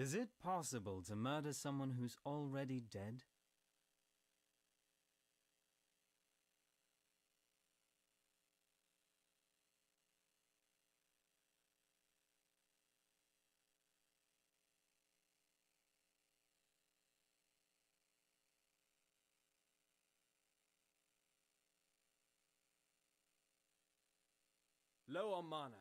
Is it possible to murder someone who's already dead? Low on mana.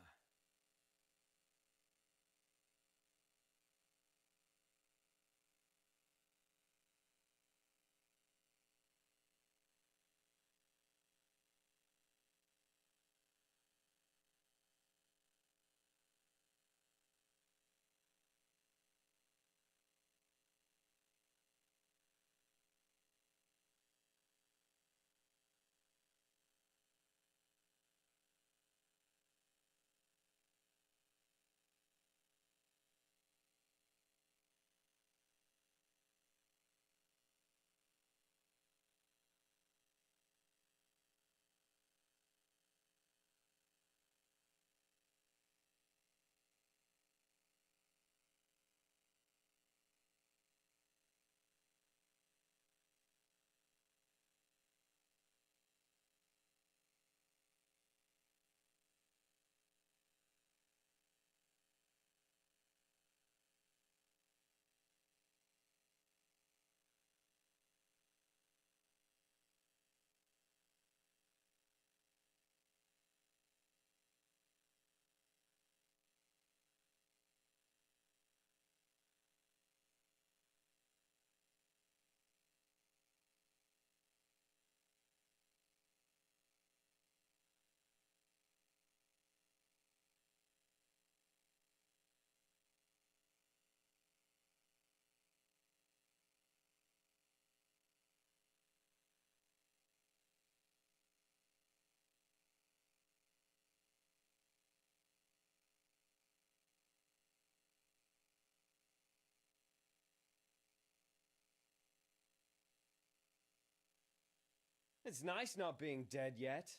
It's nice not being dead yet.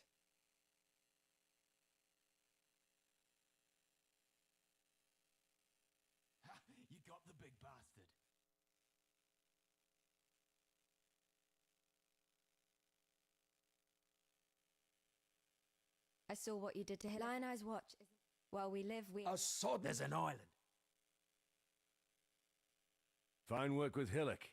Ha! You got the big bastard. I saw what you did to him. Lion Eye's watch. While we live, we... A sod, there's an island. Fine work with Hillock.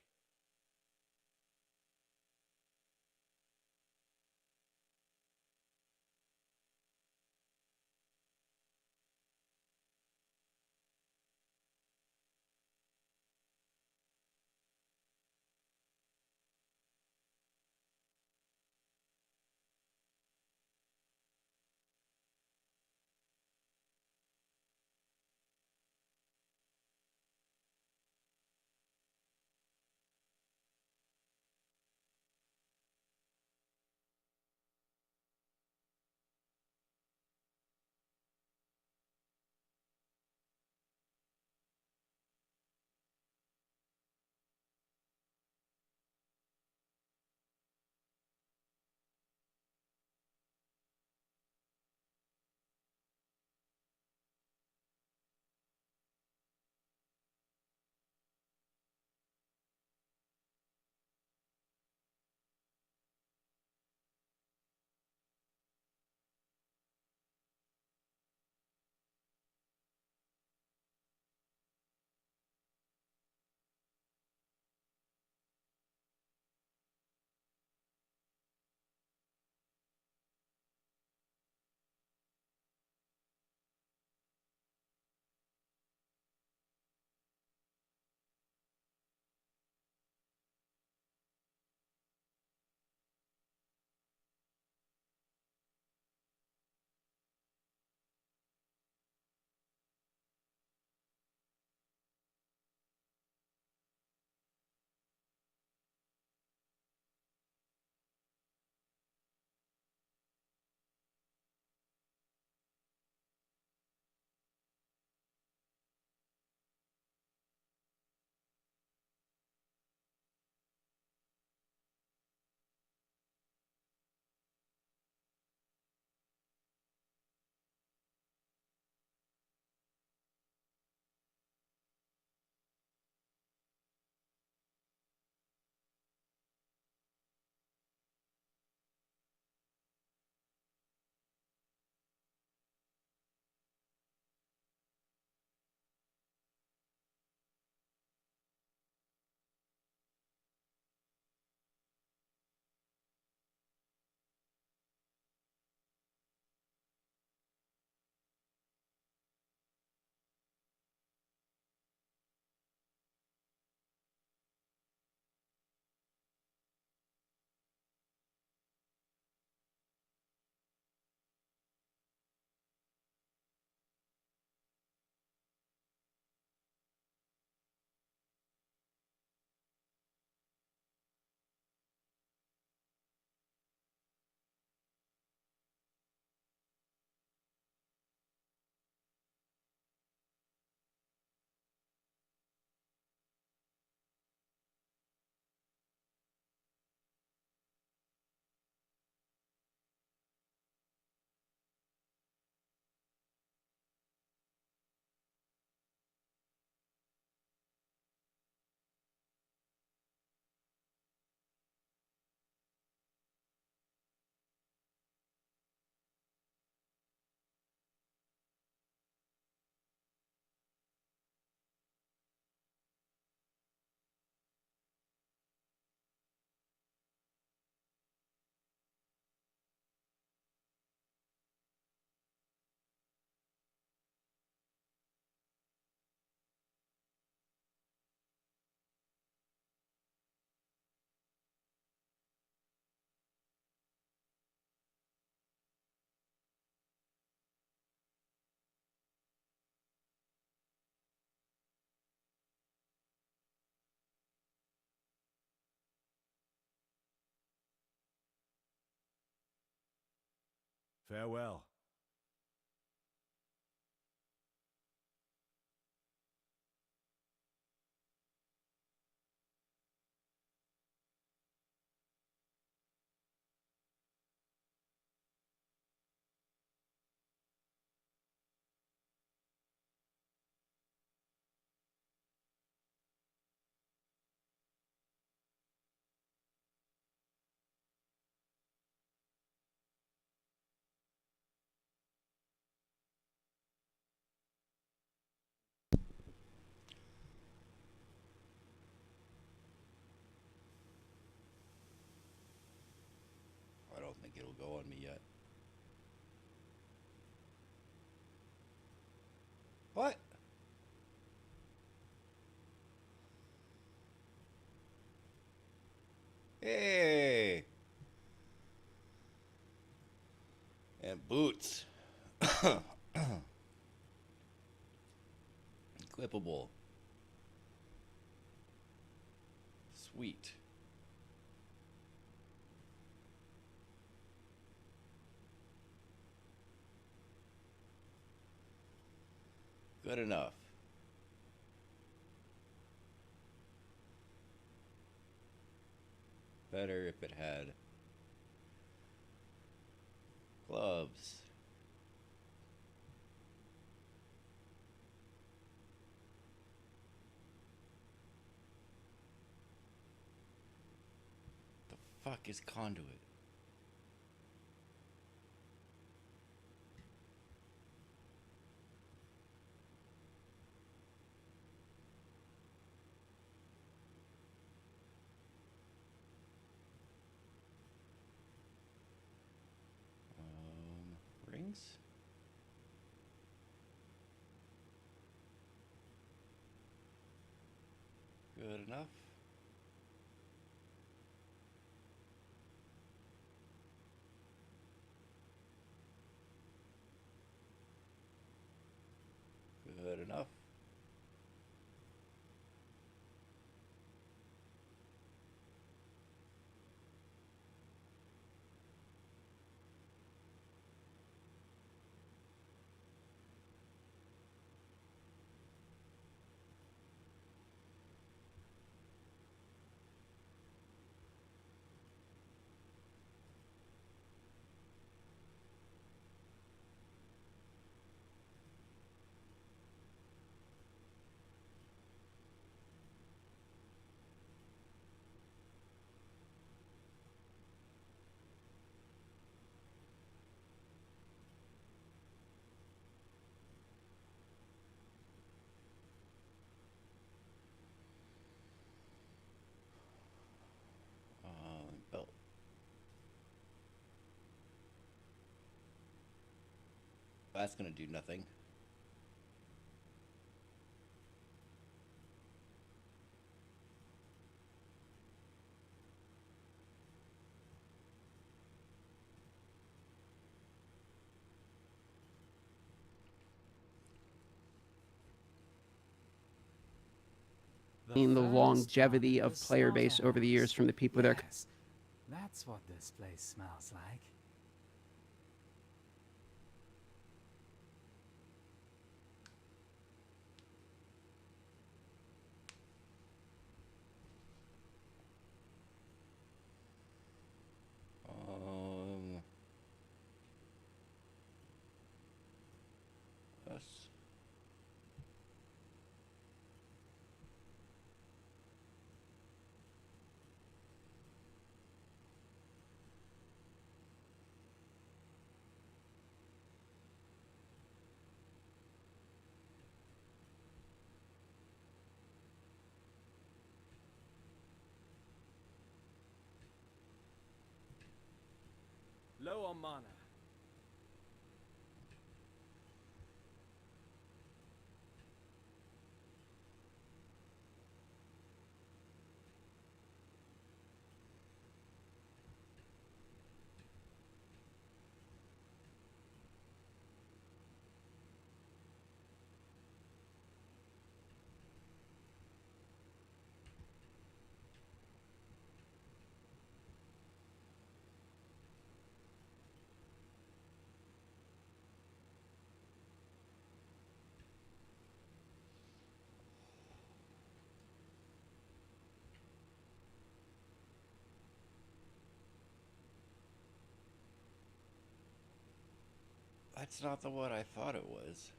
Farewell. I don't think it'll go on me yet. What? Hey! And boots. Equipable. Sweet. Good enough. Better if it had gloves. The fuck is conduit? Rings? Good enough. Good enough. Belt. That's gonna do nothing. The longevity of player base over the years from the people that are. Yes, that's what this place smells like. Us. Low on mana. That's not the one I thought it was.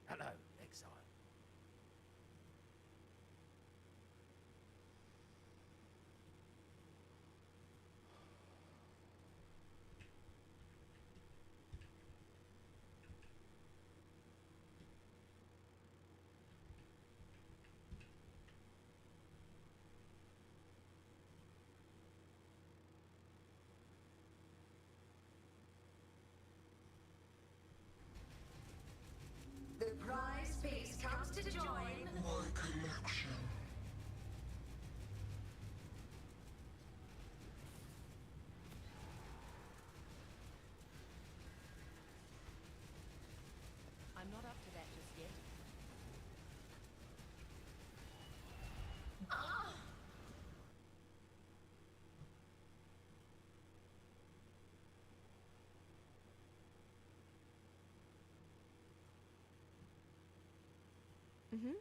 Hello, exile. The prize piece comes to join my collection. I'm not up to that just yet. Mm-hmm.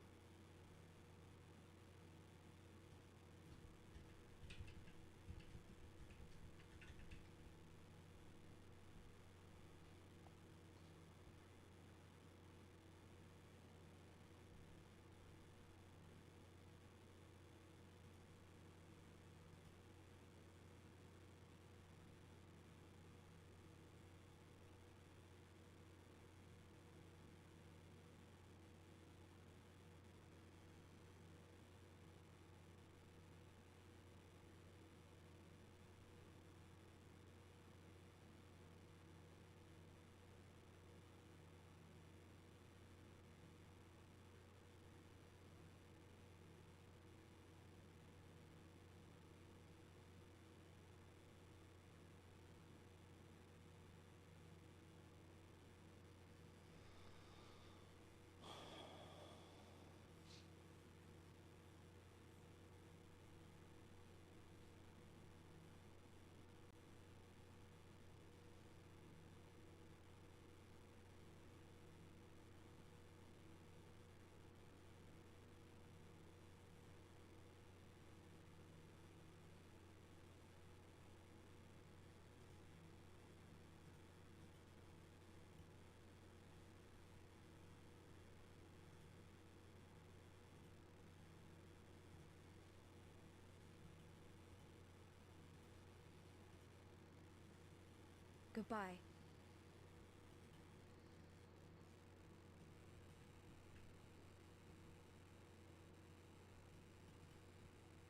Goodbye.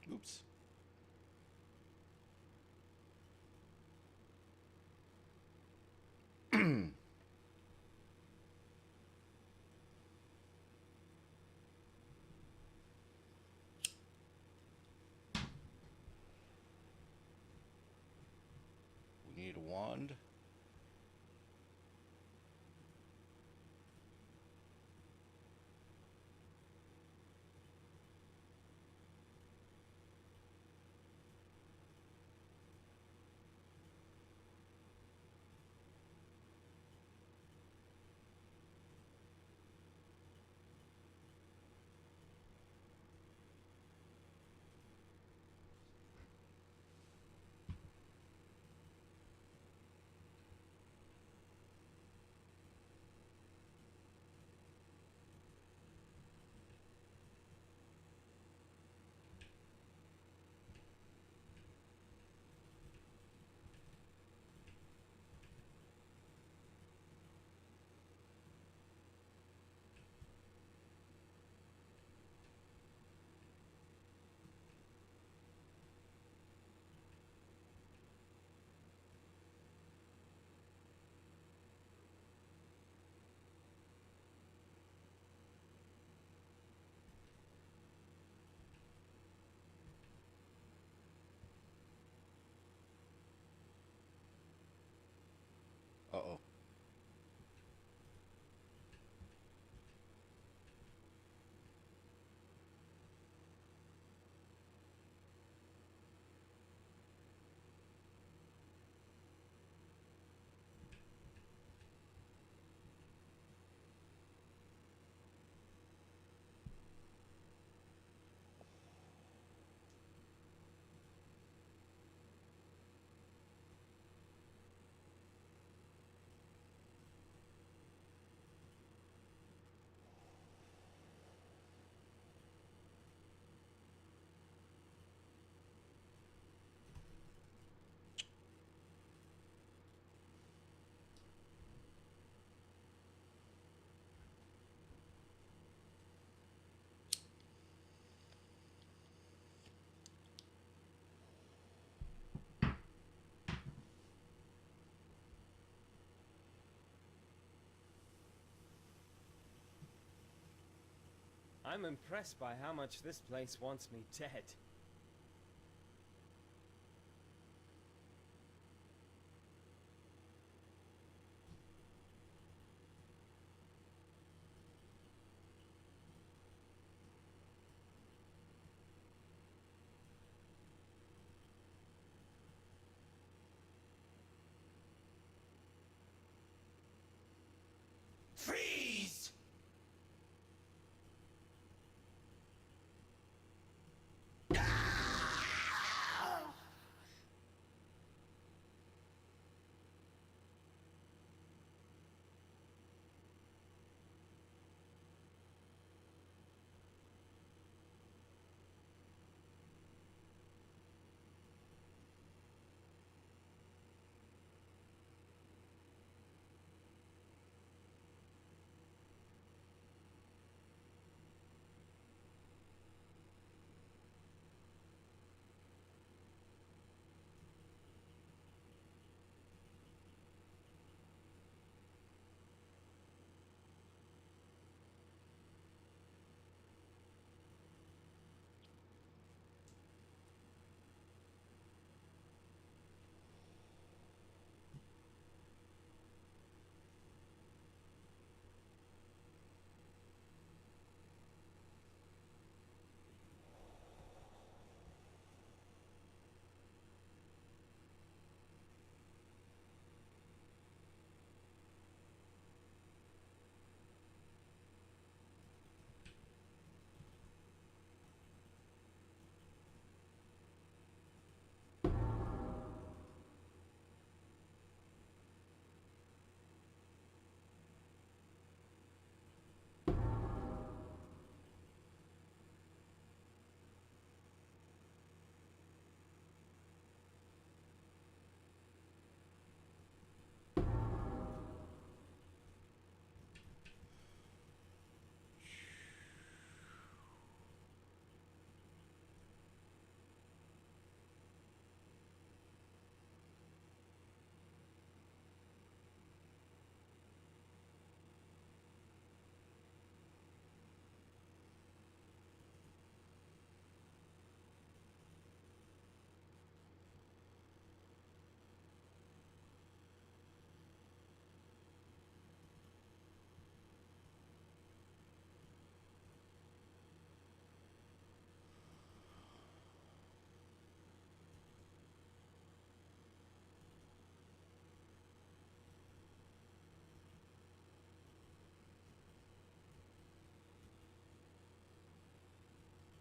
Oops. We need a wand. I'm impressed by how much this place wants me dead. Freeze!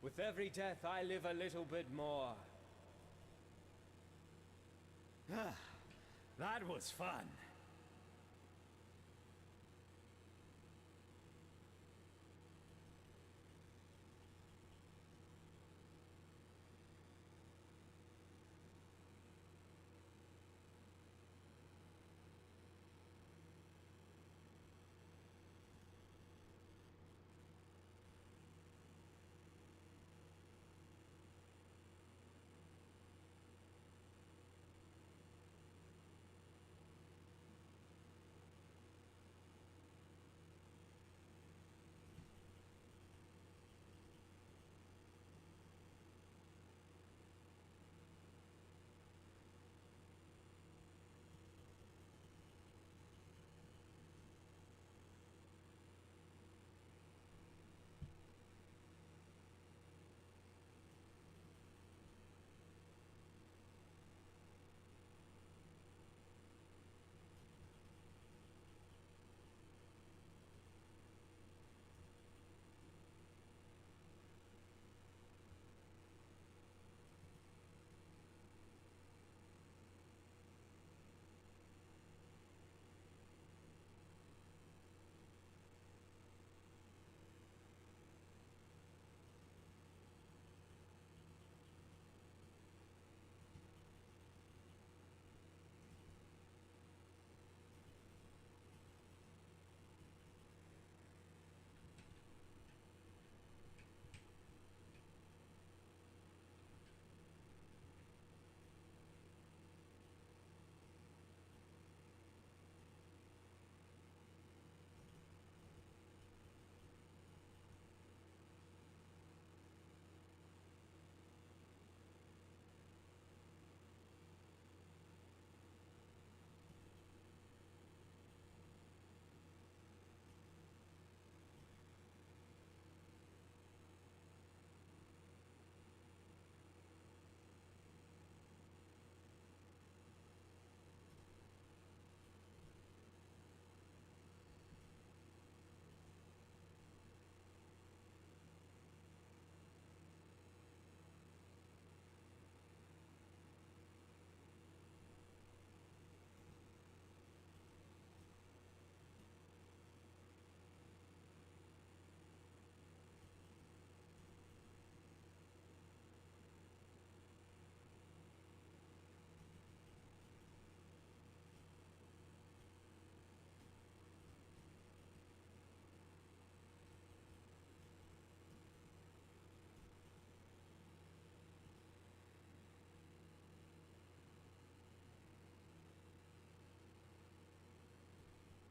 With every death, I live a little bit more. That was fun.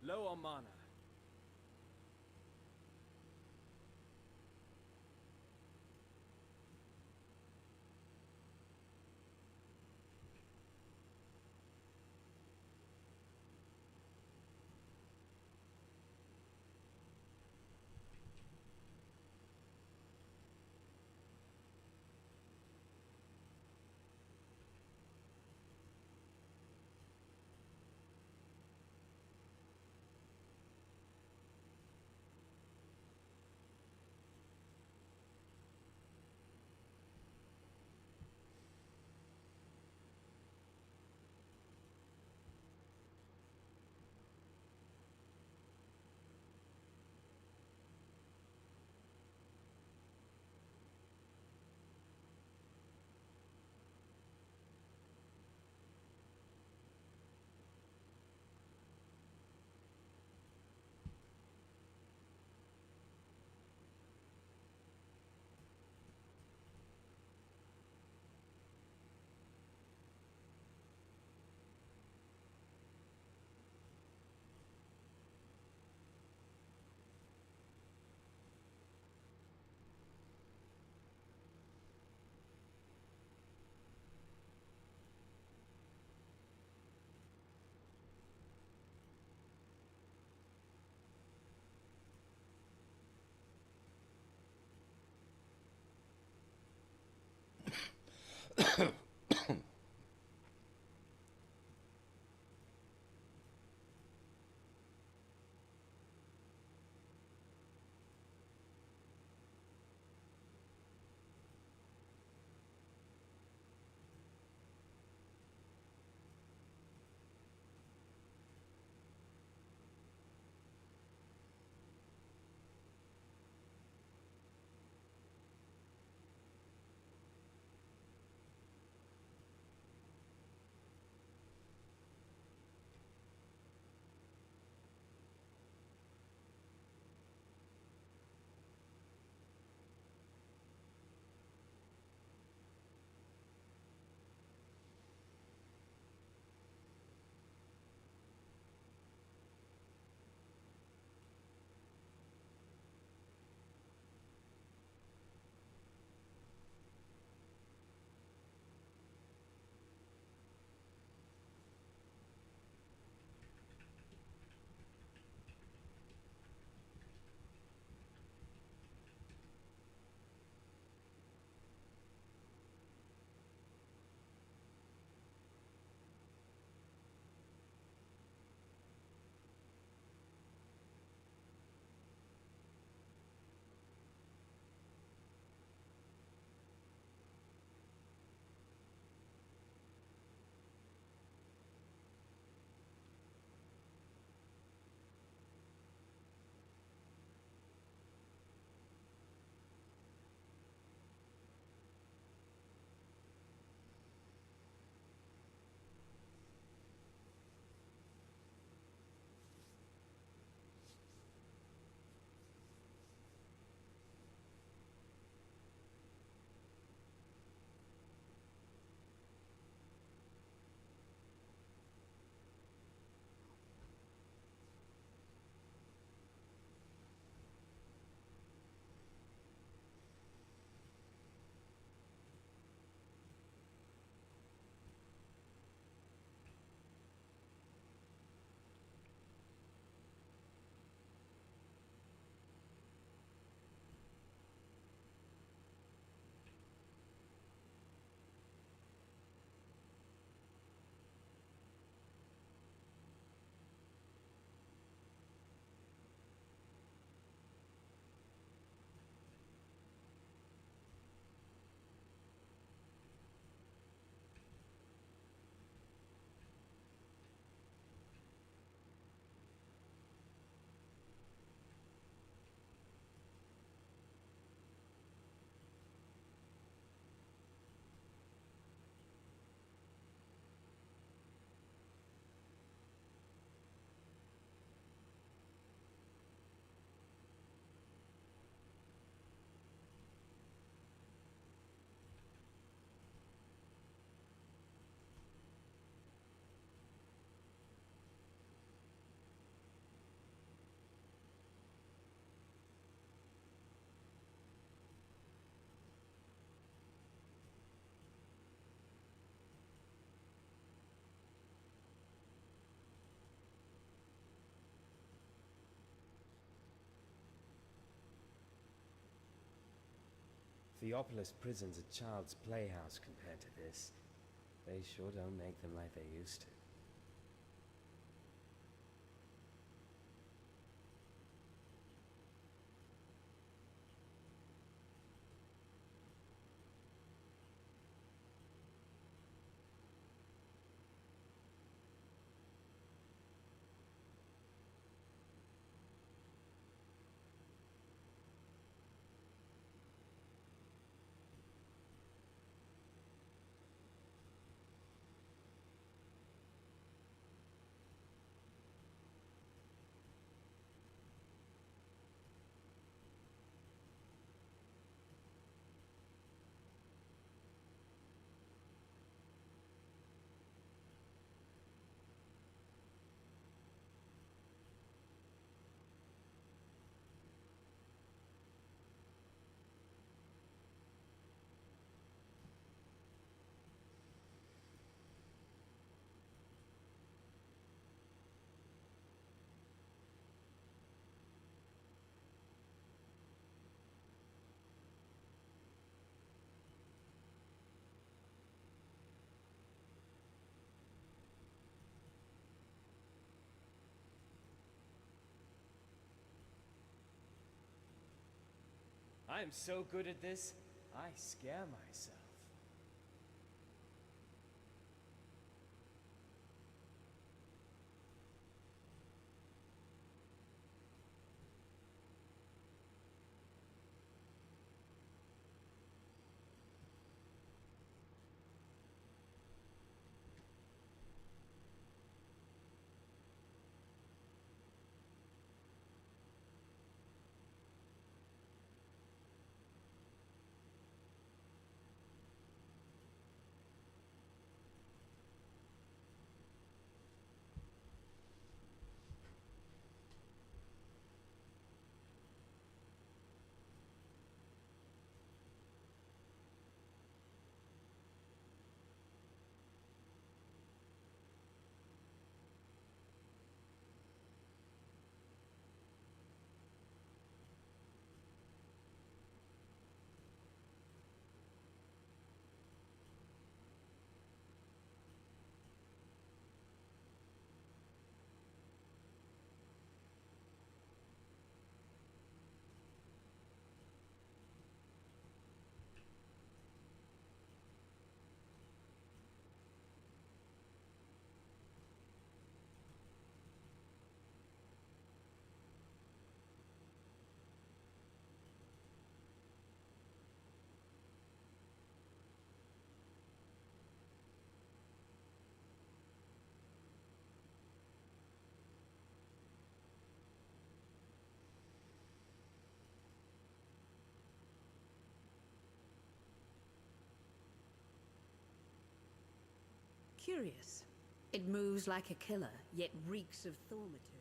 Low on mana. Theopolis prison's a child's playhouse compared to this. They sure don't make them like they used to. I'm so good at this, I scare myself. Curious. It moves like a killer, yet reeks of thaumaturgy.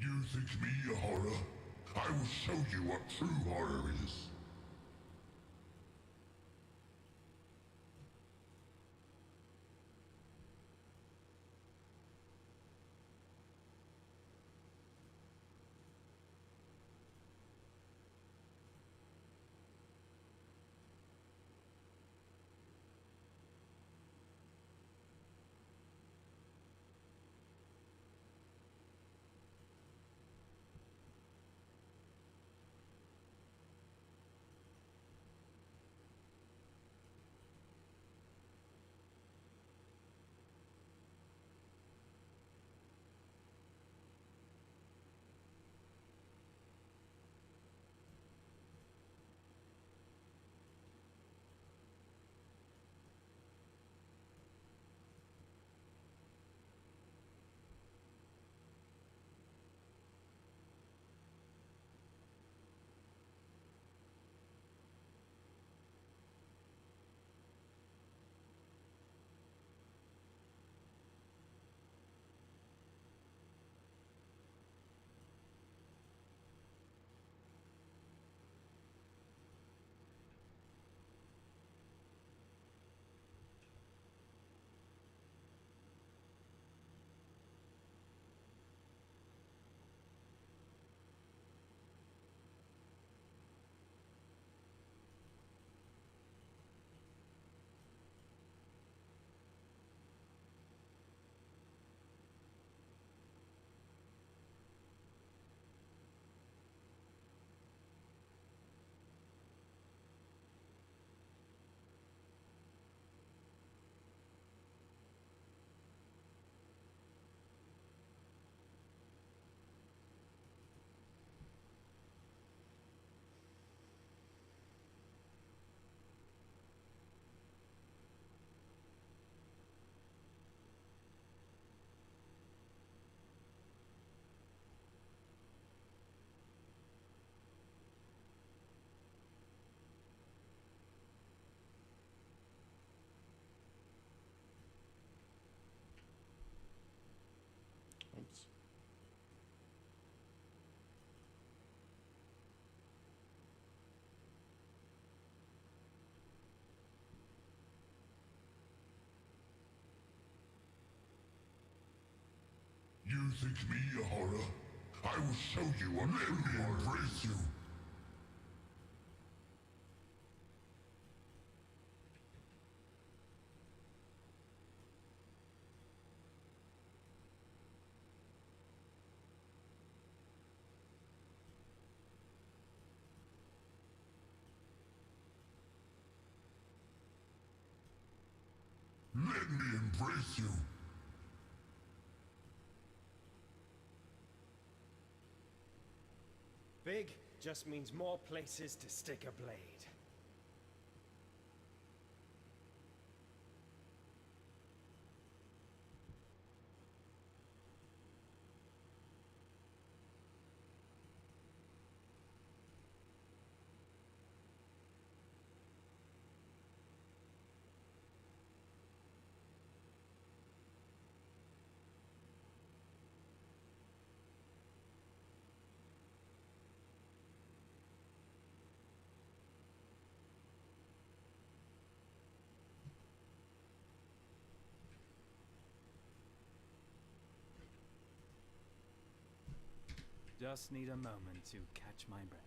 You think me a horror? I will show you what true horror is. You think me a horror? I will show you what true horror embrace you. Let me embrace you. Big just means more places to stick a blade. Just need a moment to catch my breath.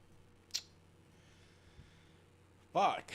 Fuck.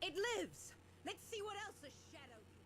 It lives! Let's see what else the shadow can.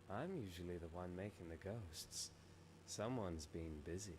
I'm usually the one making the ghosts. Someone's been busy.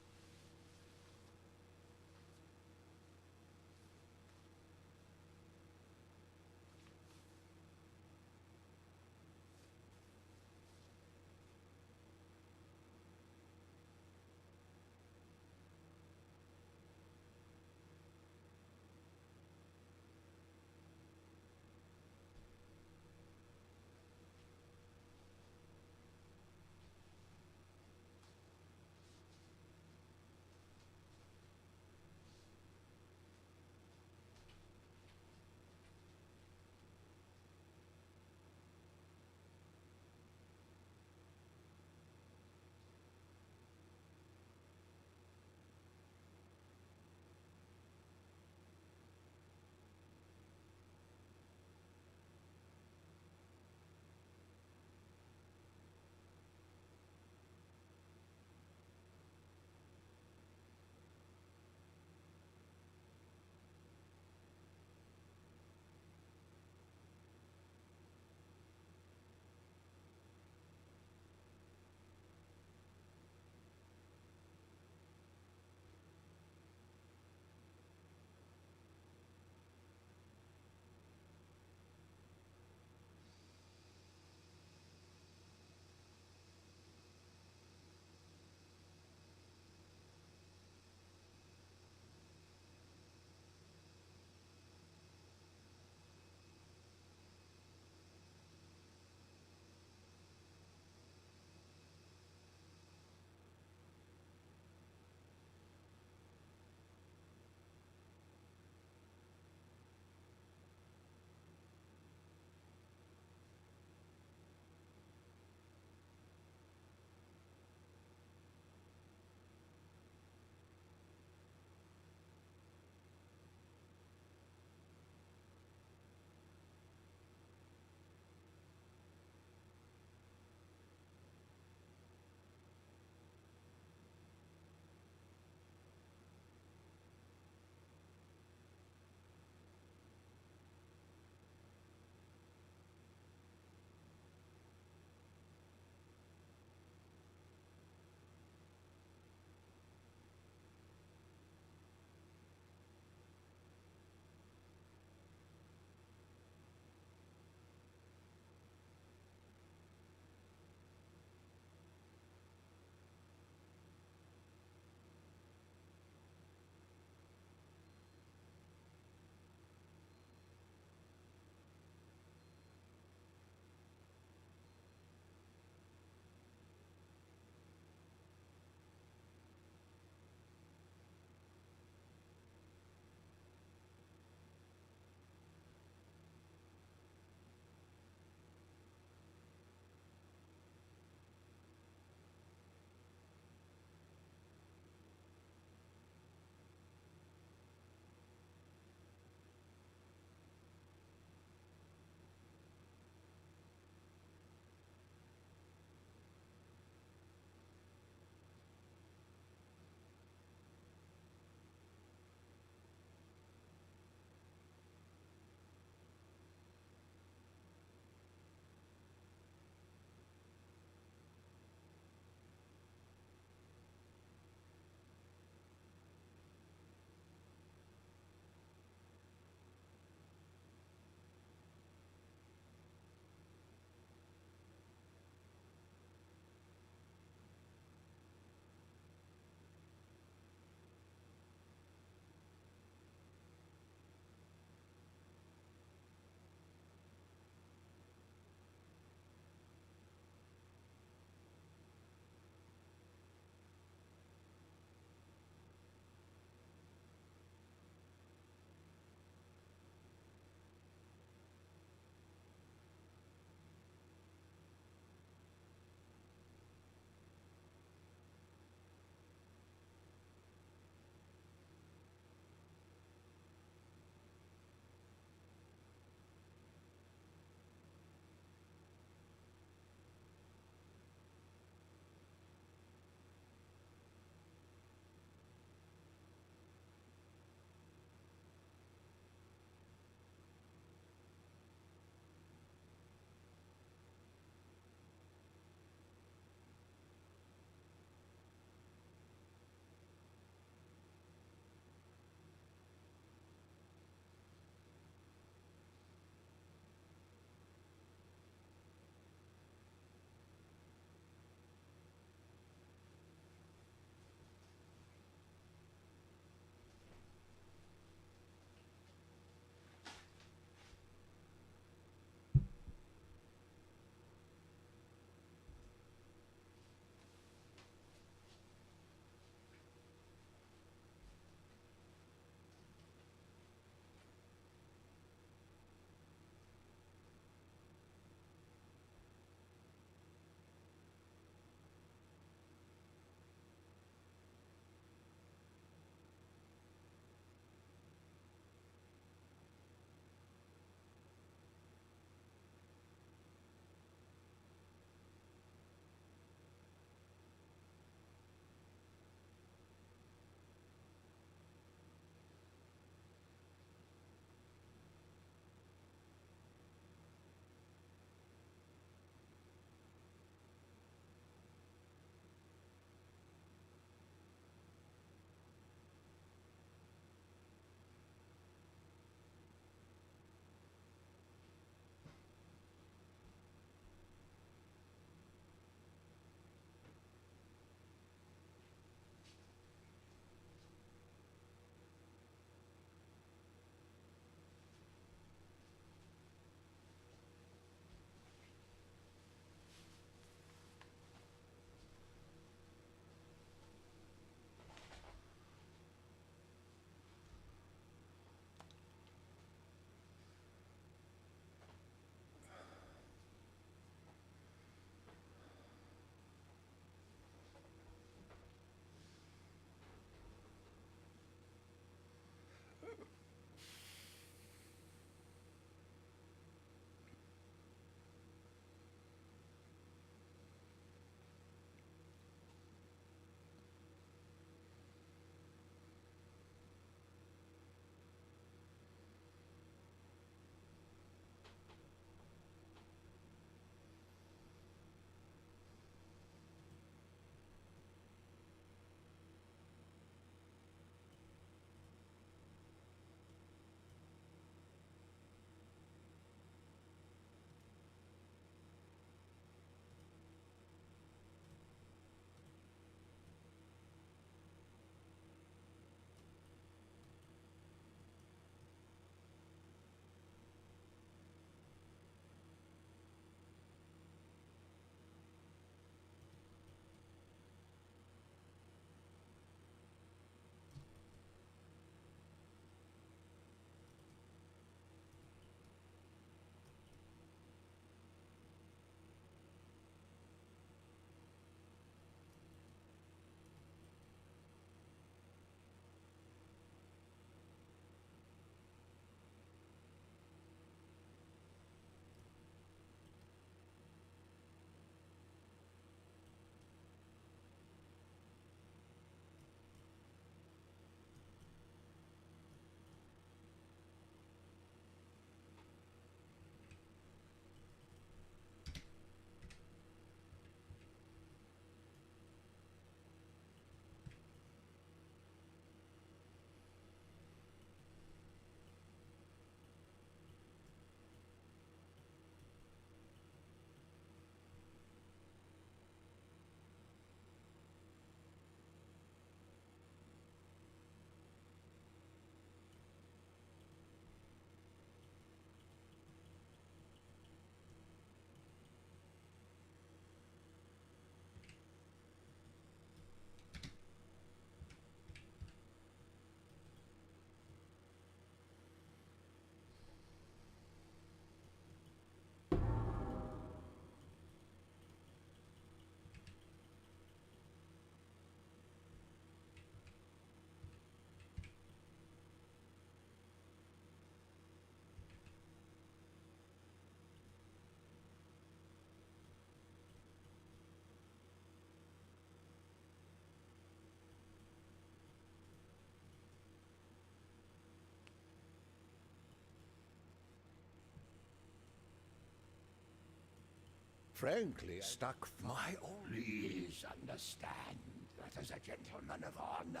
Frankly, Stuck my please understand that as a gentleman of honor,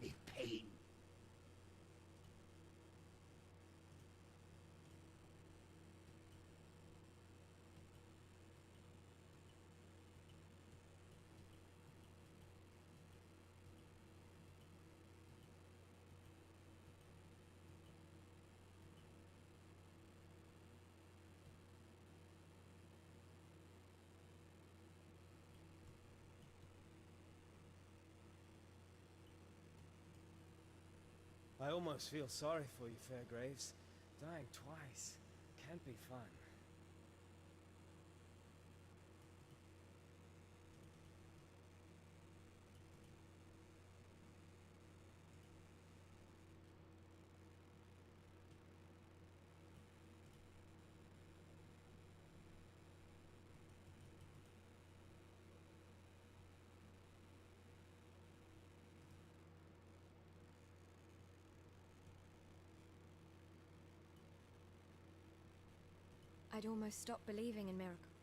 it pains. I almost feel sorry for you, Fairgraves. Dying twice can't be fun. I'd almost stopped believing in miracles.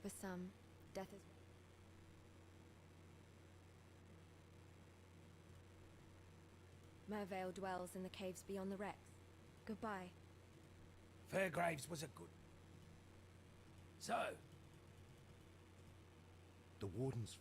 For some, death is... Mervale dwells in the caves beyond the wrecks. Goodbye. Fairgraves was a good. So, the warden's.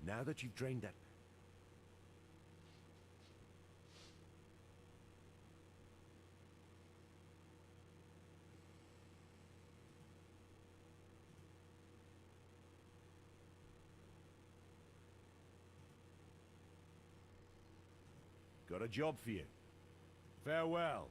Now that you've drained that. Got a job for you. Farewell.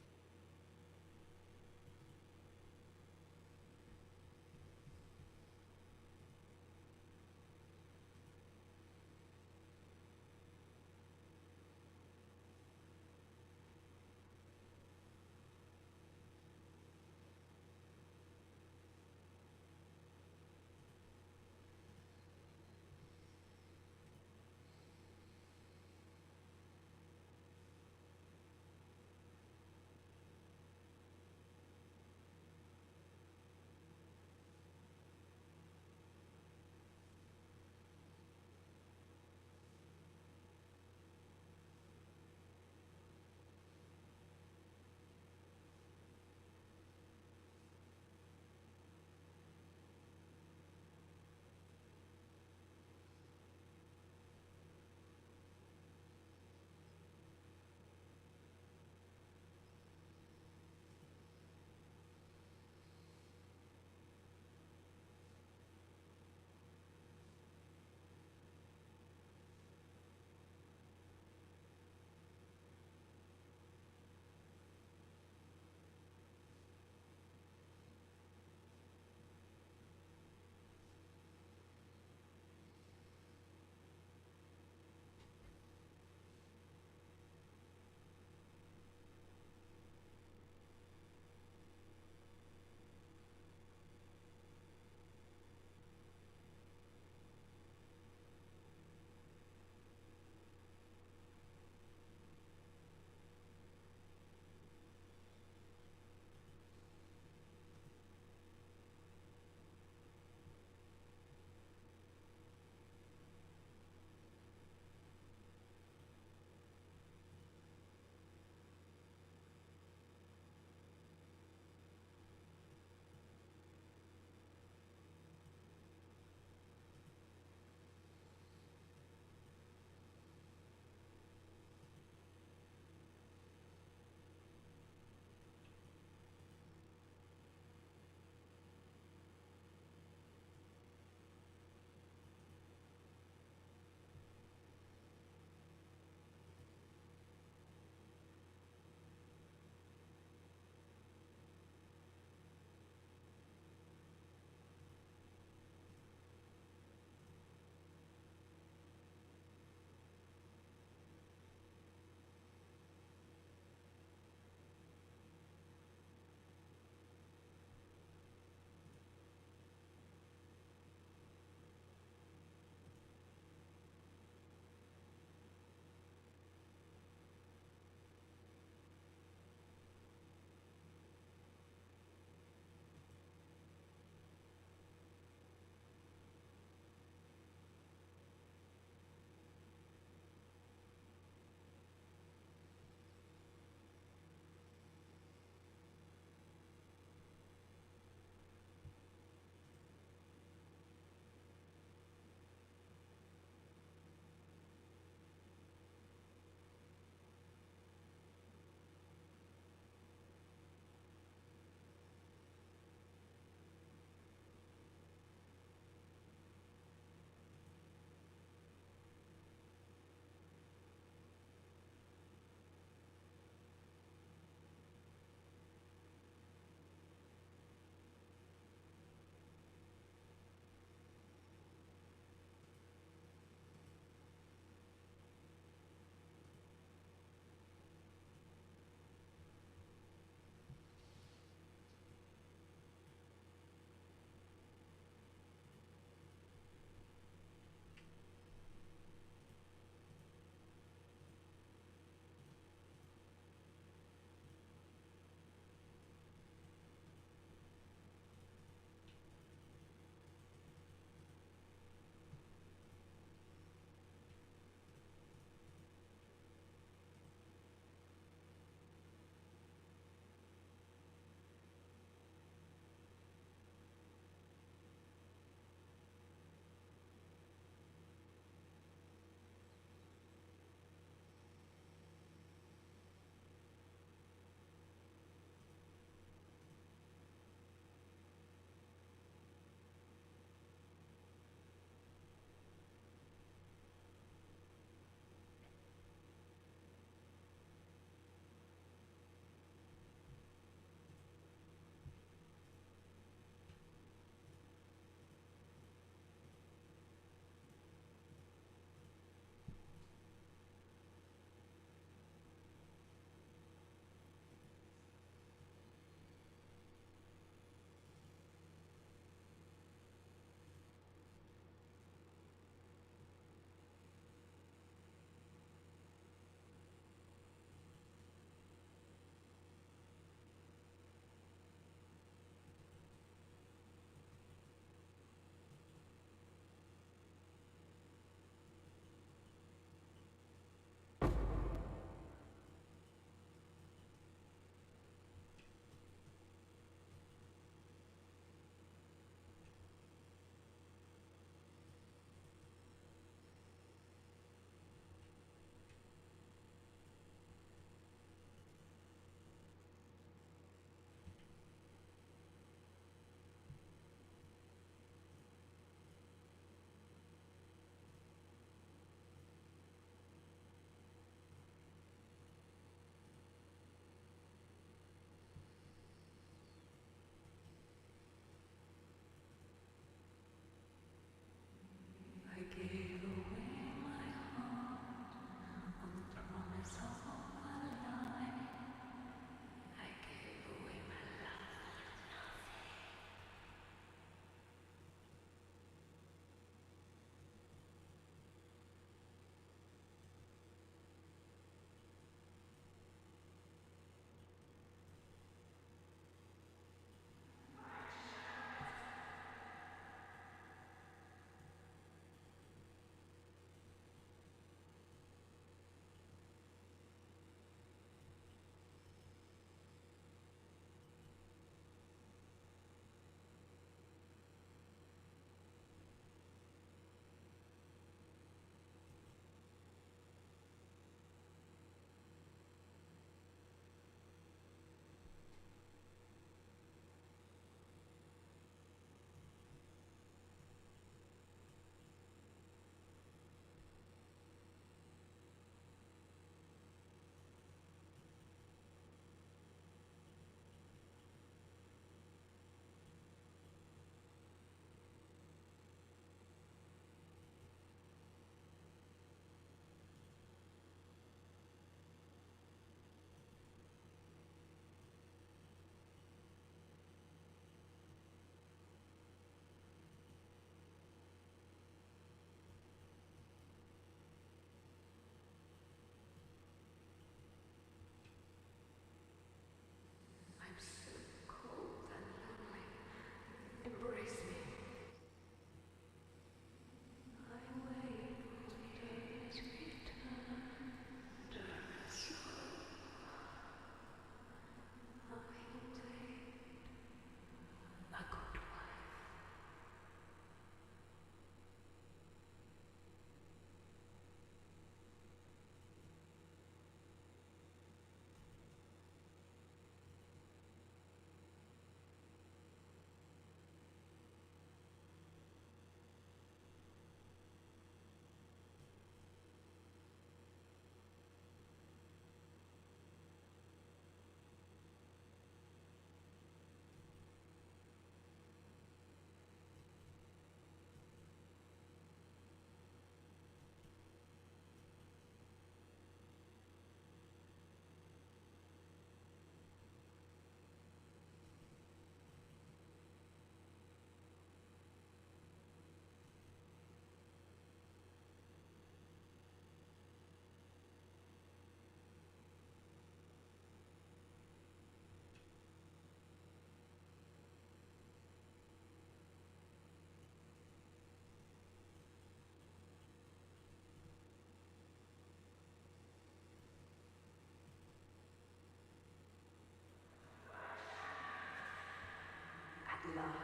At last,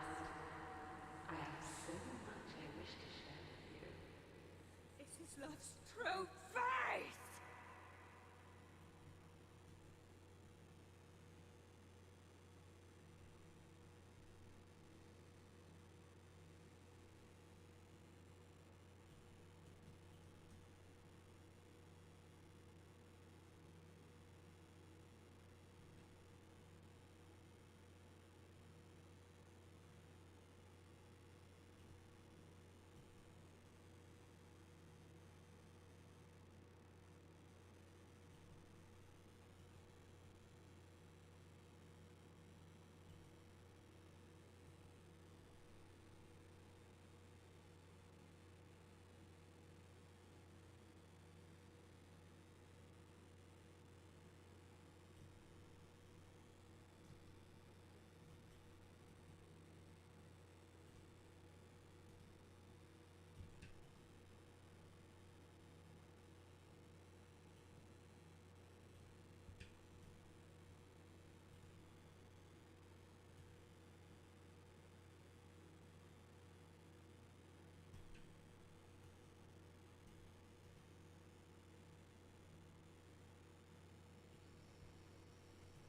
I have so much I wish to share with you. This is love's true face!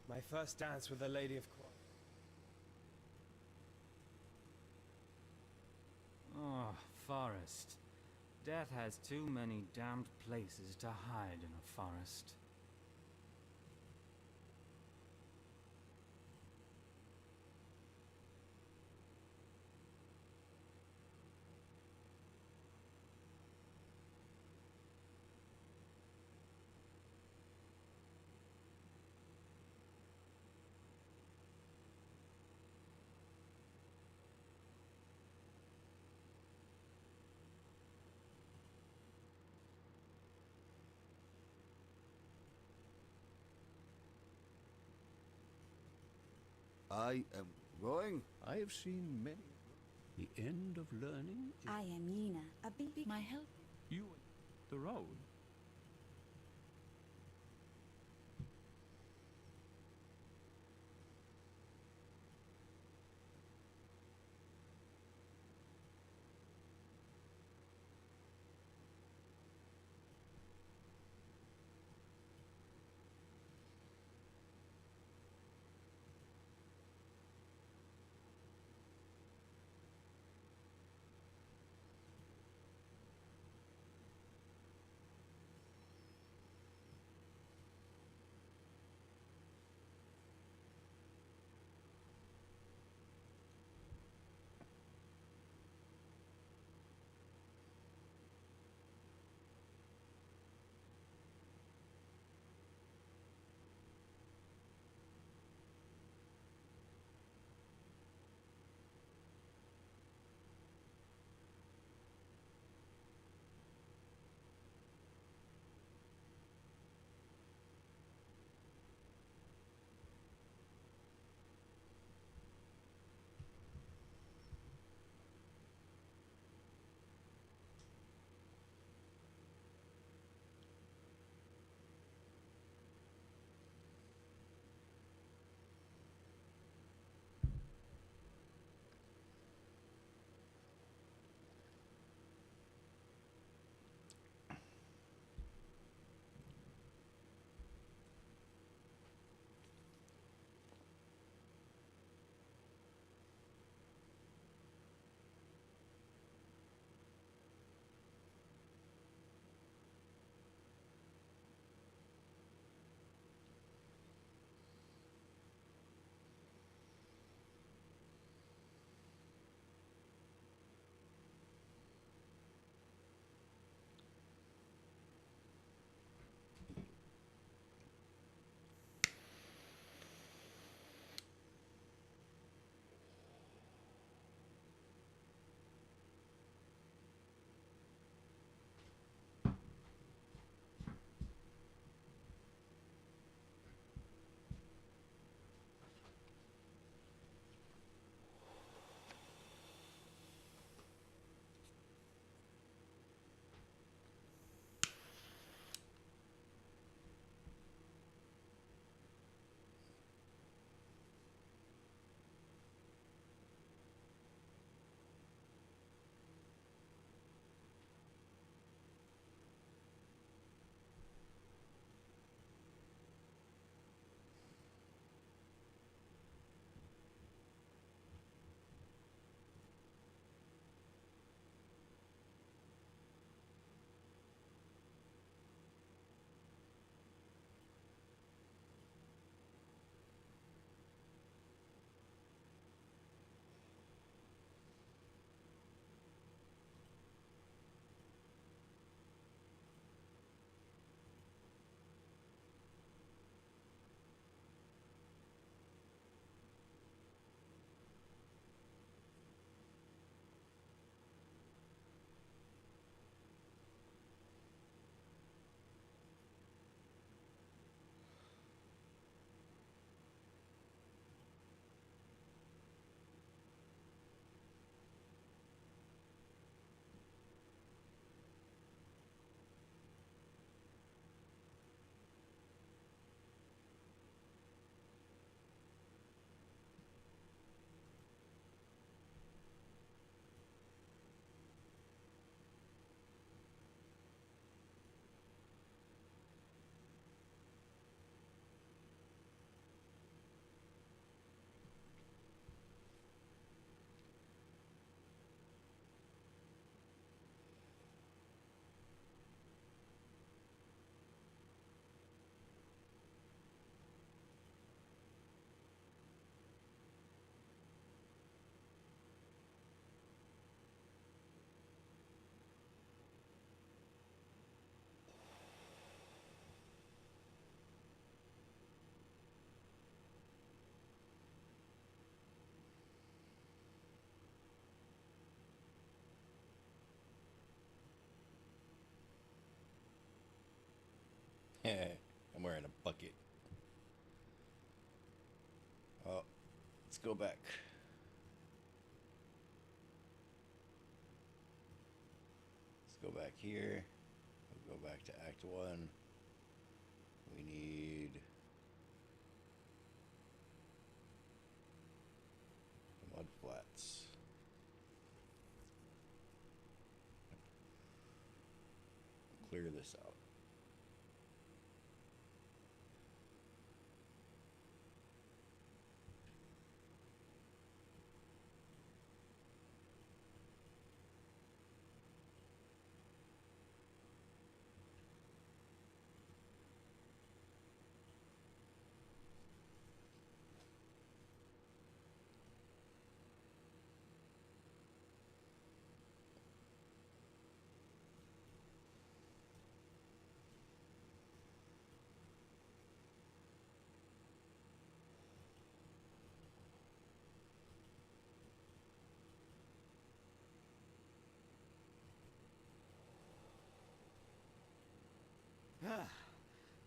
My first dance with the Lady of Quarrel. Oh, forest. Death has too many damned places to hide in a forest. I am going. I have seen many. The end of learning is I am Nina, a big My help. you. The road. Yeah, I'm wearing a bucket. Oh, go back. Let's go back here. We'll go back to Act 1. We need the mud flats. Clear this out.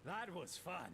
That was fun.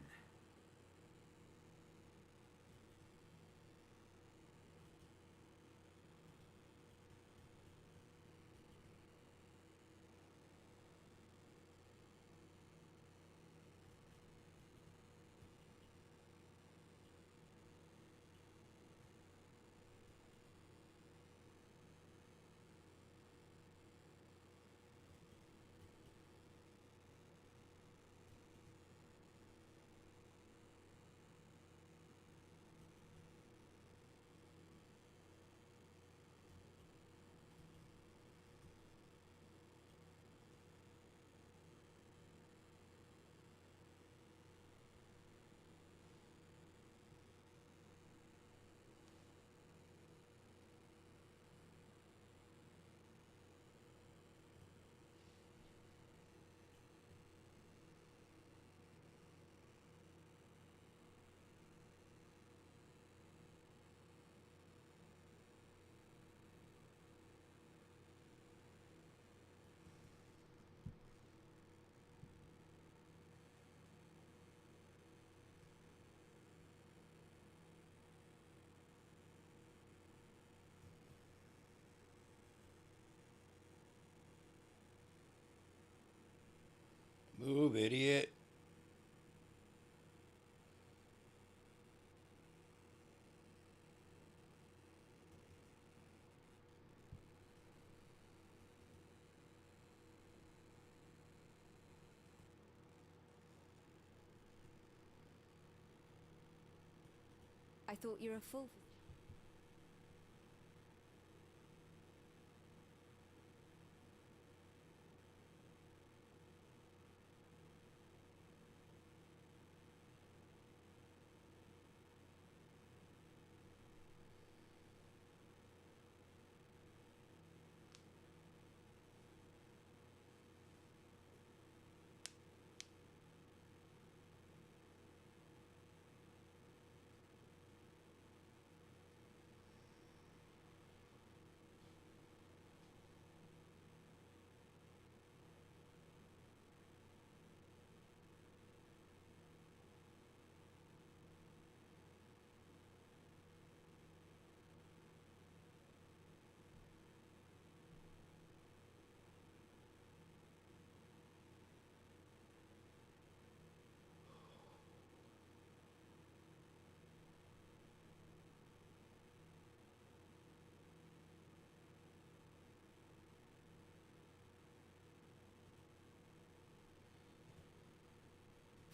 Move, idiot. I thought you were a fool.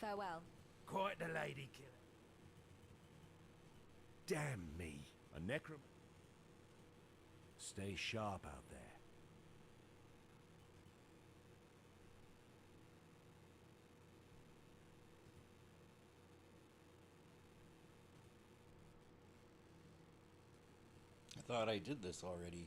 Farewell. Quite the lady killer. Damn me. A necrom. Stay sharp out there. I thought I did this already.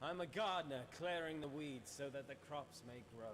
I'm a gardener clearing the weeds so that the crops may grow.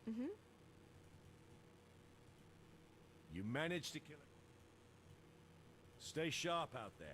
Mm-hmm. You managed to kill it. Stay sharp out there.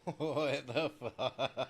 What the fuck?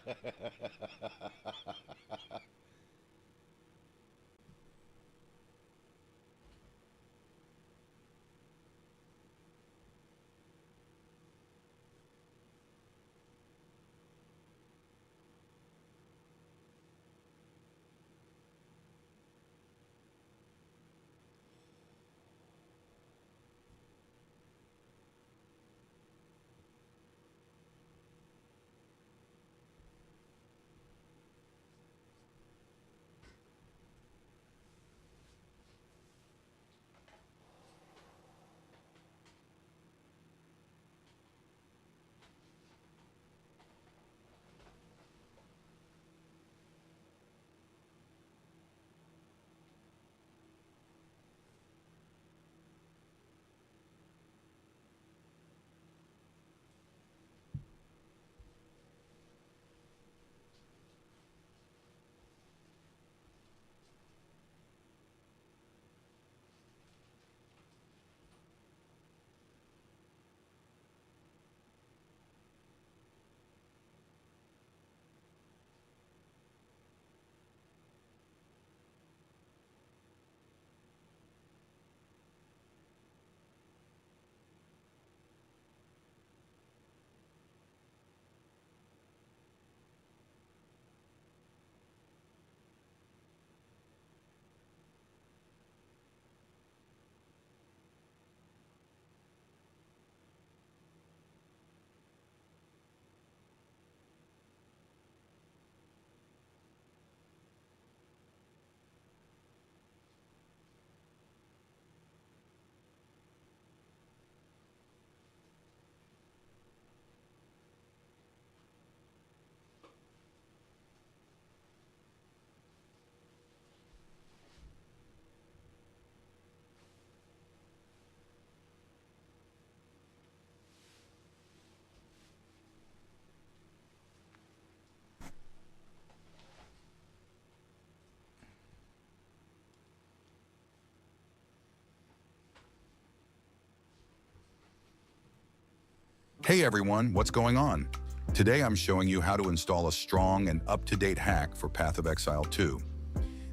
Hey everyone, what's going on? Today I'm showing you how to install a strong and up-to-date hack for Path of Exile 2.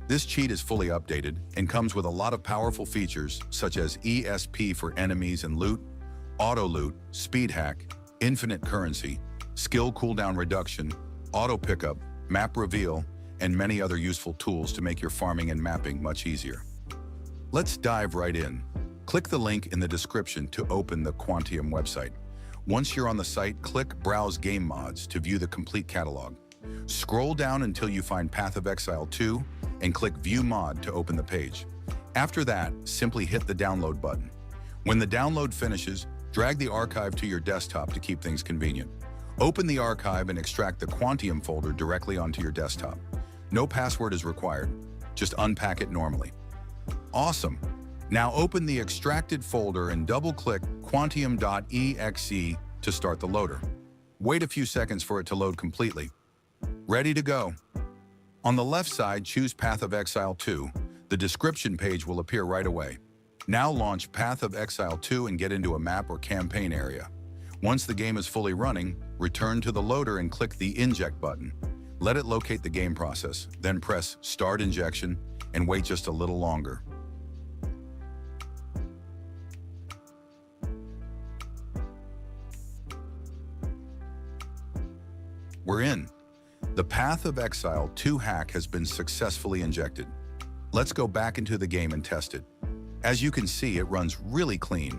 This cheat is fully updated and comes with a lot of powerful features such as ESP for enemies and loot, auto loot, speed hack, infinite currency, skill cooldown reduction, auto pickup, map reveal, and many other useful tools to make your farming and mapping much easier. Let's dive right in. Click the link in the description to open the Quantium website. Once you're on the site, click Browse Game Mods to view the complete catalog. Scroll down until you find Path of Exile 2 and click View Mod to open the page. After that, simply hit the download button. When the download finishes, drag the archive to your desktop to keep things convenient. Open the archive and extract the Quantium folder directly onto your desktop. No password is required. Just unpack it normally. Awesome! Now open the extracted folder and double-click Quantium.exe to start the loader. Wait a few seconds for it to load completely. Ready to go. On the left side, choose Path of Exile 2. The description page will appear right away. Now launch Path of Exile 2 and get into a map or campaign area. Once the game is fully running, return to the loader and click the Inject button. Let it locate the game process, then press Start Injection and wait just a little longer. We're in. The Path of Exile 2 hack has been successfully injected. Let's go back into the game and test it. As you can see, it runs really clean.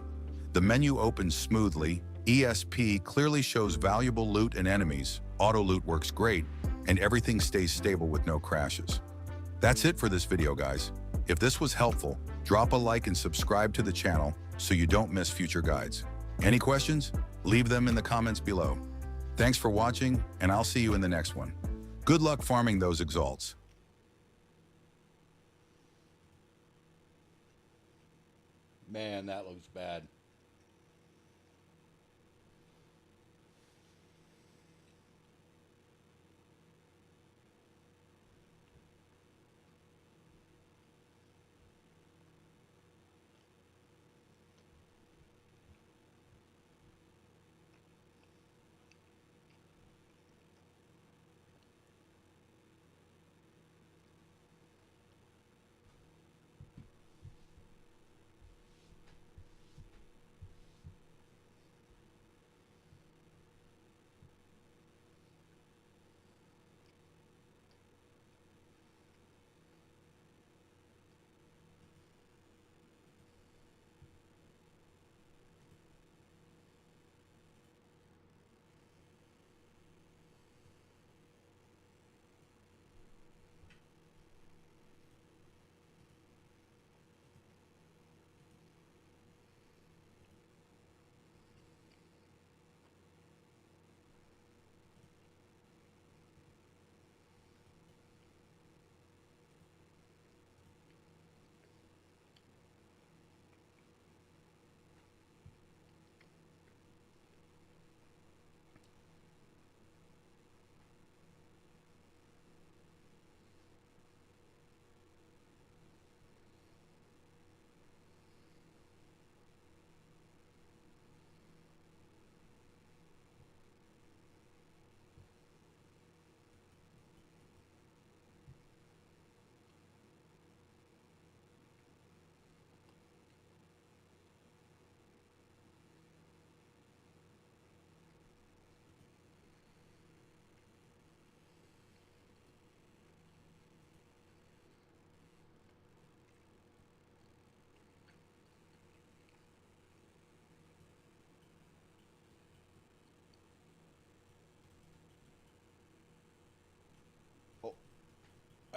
The menu opens smoothly, ESP clearly shows valuable loot and enemies, auto loot works great, and everything stays stable with no crashes. That's it for this video, guys. If this was helpful, drop a like and subscribe to the channel so you don't miss future guides. Any questions? Leave them in the comments below. Thanks for watching, and I'll see you in the next one. Good luck farming those exalts. Man, that looks bad.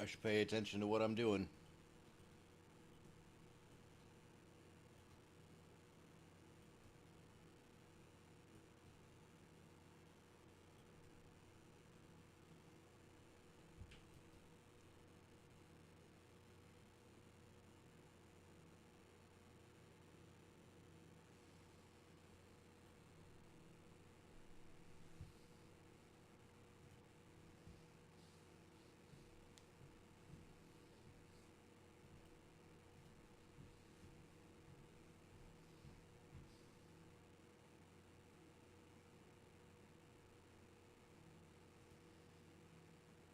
I should pay attention to what I'm doing.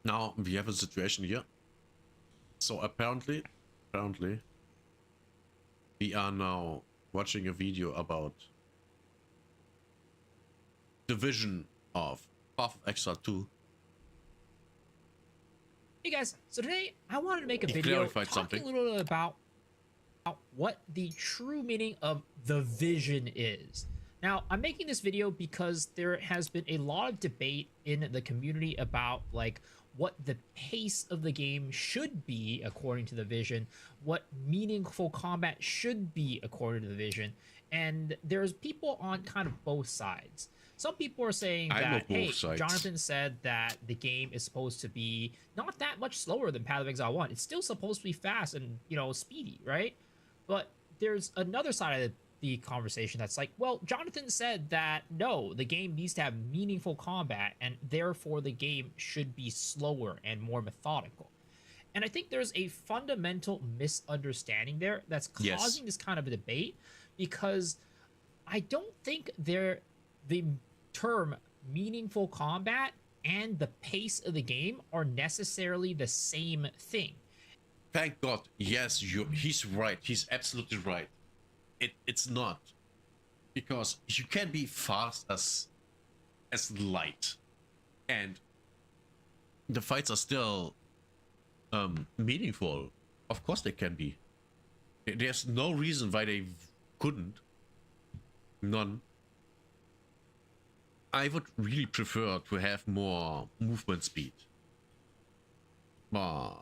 Now we have a situation here. So apparently, we are now watching a video about the vision of Path of Exile 2. Hey guys, so today I wanted to make a He video clarified talking something. a little bit about what the true meaning of the vision is. Now, I'm making this video because there has been a lot of debate in the community about like what the pace of the game should be according to the vision, what meaningful combat should be according to the vision, and there's people on kind of both sides. Some people are saying that, hey, Jonathan said that the game is supposed to be not that much slower than Path of Exile 1. It's still supposed to be fast and, you know, speedy, right? But there's another side of the conversation that's like, well, Jonathan said that no, the game needs to have meaningful combat and therefore the game should be slower and more methodical. And I think there's a fundamental misunderstanding there that's causing this kind of a debate, because I don't think the term meaningful combat and the pace of the game are necessarily the same thing. Thank God. Yes, he's right. He's absolutely right. It's not, because you can be fast as light, and the fights are still meaningful. Of course they can be. There's no reason why they couldn't. None. I would really prefer to have more movement speed. But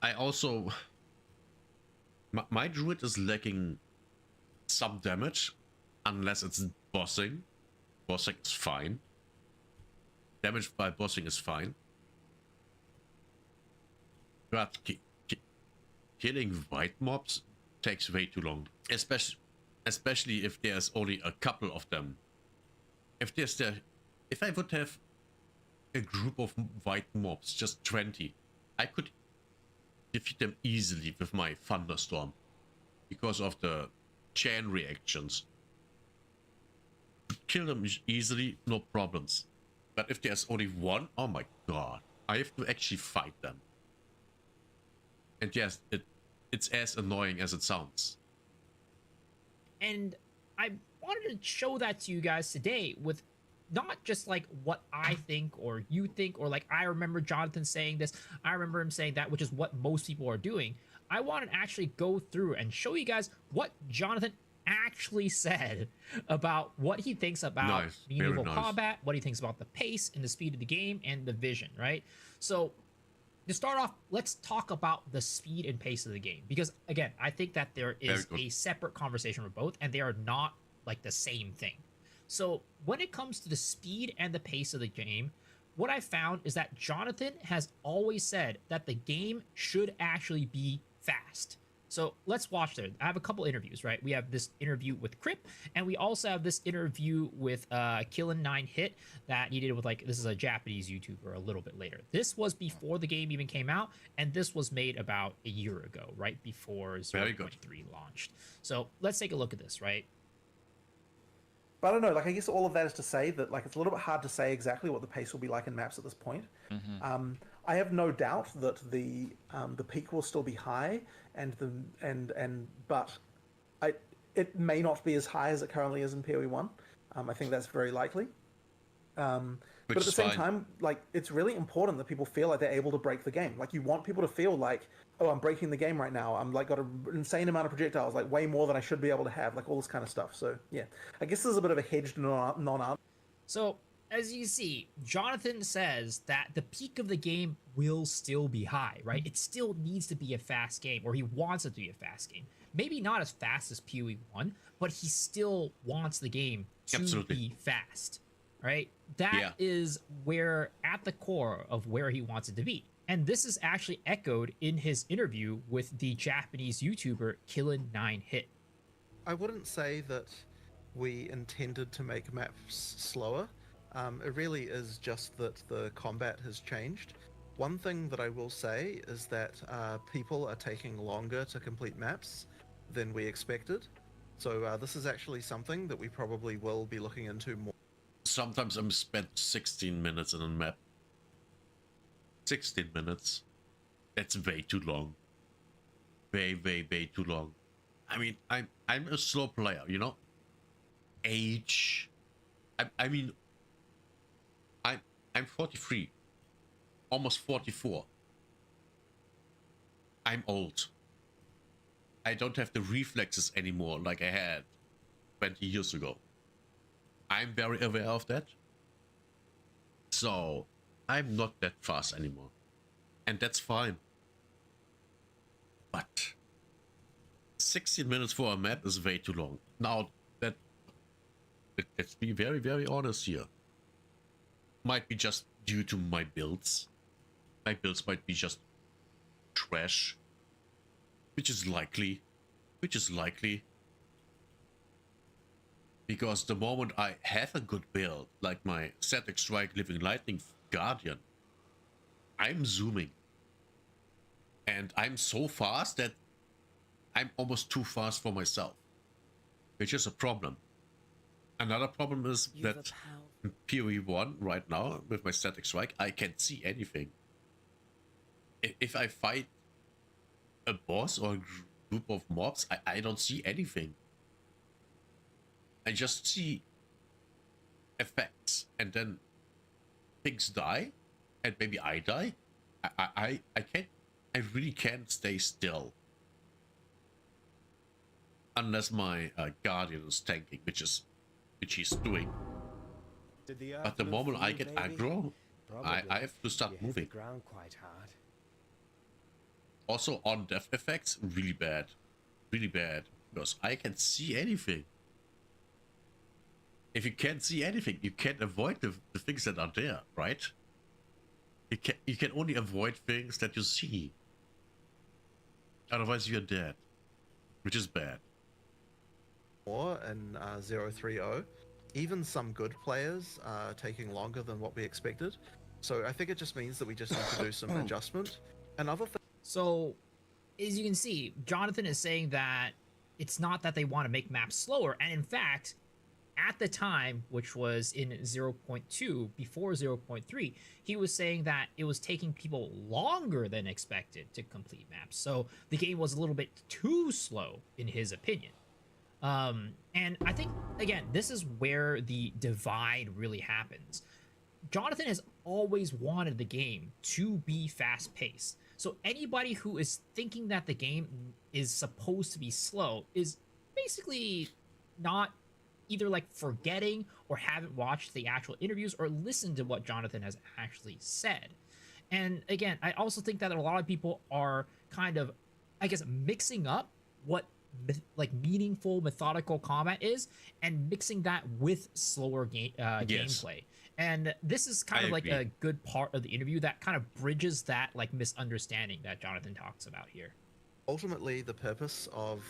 I also... My druid is lacking some damage, unless it's bossing. Bossing is fine. Damage by bossing is fine. But killing white mobs takes way too long. Especially if there's only a couple of them. If I would have a group of white mobs, just 20, I could defeat them easily with my thunderstorm because of the chain reactions. Kill them easily, no problems. But if there's only one, oh my god, I have to actually fight them. And yes, it's as annoying as it sounds. And I wanted to show that to you guys today with not just like what I think or you think, or like I remember Jonathan saying this, I remember him saying that, which is what most people are doing. I want to actually go through and show you guys what Jonathan actually said about what he thinks about meaningful combat, what he thinks about the pace and the speed of the game, and the vision, right? So to start off, let's talk about the speed and pace of the game, because again, I think that there is a separate conversation for both, and they are not like the same thing. So when it comes to the speed and the pace of the game, what I found is that Jonathan has always said that the game should actually be fast. So let's watch there. I have a couple interviews, right? We have this interview with Crip, and we also have this interview with Killin9Hit that he did with, like, this is a Japanese YouTuber a little bit later. This was before the game even came out, and this was made about a year ago, right before 0.3 launched. So let's take a look at this, right? But I don't know, like, I guess all of that is to say that, like, it's a little bit hard to say exactly what the pace will be like in maps at this point. I have no doubt that the peak will still be high, but it may not be as high as it currently is in PoE 1. I think that's very likely. But at the same time, like, it's really important that people feel like they're able to break the game. Like, you want people to feel like, oh, I'm breaking the game right now. I'm, like, got an insane amount of projectiles, like, way more than I should be able to have, like, all this kind of stuff. So, yeah. I guess this is a bit of a hedged non-answer. So, as you see, Jonathan says that the peak of the game will still be high, right? It still needs to be a fast game, or he wants it to be a fast game. Maybe not as fast as PoE 1, but he still wants the game to be fast, right? That is where, at the core of where he wants it to be. And this is actually echoed in his interview with the Japanese YouTuber Killin9Hit. I wouldn't say that we intended to make maps slower. It really is just that the combat has changed. One thing that I will say is that people are taking longer to complete maps than we expected. So this is actually something that we probably will be looking into more. Sometimes I'm spent 16 minutes on a map. 16 minutes. That's way too long. Way too long. I mean, I'm a slow player, you know? Age. I'm 43. Almost 44. I'm old. I don't have the reflexes anymore like I had 20 years ago. I'm very aware of that. So, I'm not that fast anymore. And that's fine. But 16 minutes for a map is way too long. Now, let's be very honest here. Might be just due to my builds. My builds might be just trash. Which is likely. Because the moment I have a good build, like my Static Strike Living Lightning Guardian, I'm zooming. And I'm so fast that I'm almost too fast for myself. Which is a problem. Another problem is that in PoE 1 right now, with my Static Strike, I can't see anything. If I fight a boss or a group of mobs, I don't see anything. I just see effects, and then things die, and maybe I die. I really can't stay still. Unless my Guardian is tanking, which he's doing. But the moment I get aggro, I have to start moving. Ground quite hard. Also on death effects, really bad, because I can't see anything. If you can't see anything, you can't avoid the things that are there, right? You can only avoid things that you see. Otherwise, you're dead, which is bad. More in 030, even some good players are taking longer than what we expected. So I think it just means that we just need to do some adjustment. Another thing. So, as you can see, Jonathan is saying that it's not that they want to make maps slower, and in fact, at the time, which was in 0.2, before 0.3, he was saying that it was taking people longer than expected to complete maps. So the game was a little bit too slow, in his opinion. And I think, again, this is where the divide really happens. Jonathan has always wanted the game to be fast-paced. So anybody who is thinking that the game is supposed to be slow is basically not either like forgetting or haven't watched the actual interviews or listened to what Jonathan has actually said. And again, I also think that a lot of people are kind of, I guess, mixing up what like meaningful methodical combat is and mixing that with slower gameplay. And this is kind of like a good part of the interview that kind of bridges that like misunderstanding that Jonathan talks about here. Ultimately, the purpose of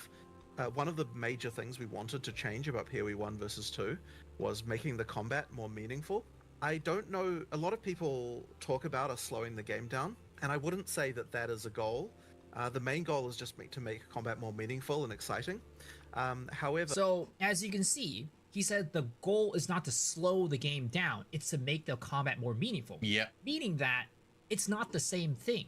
one of the major things we wanted to change about PoE 1 versus 2 was making the combat more meaningful. I don't know, a lot of people talk about us slowing the game down, and I wouldn't say that that is a goal. The main goal is just to make combat more meaningful and exciting. However... So, as you can see, he said the goal is not to slow the game down, it's to make the combat more meaningful. Yeah. Meaning that it's not the same thing.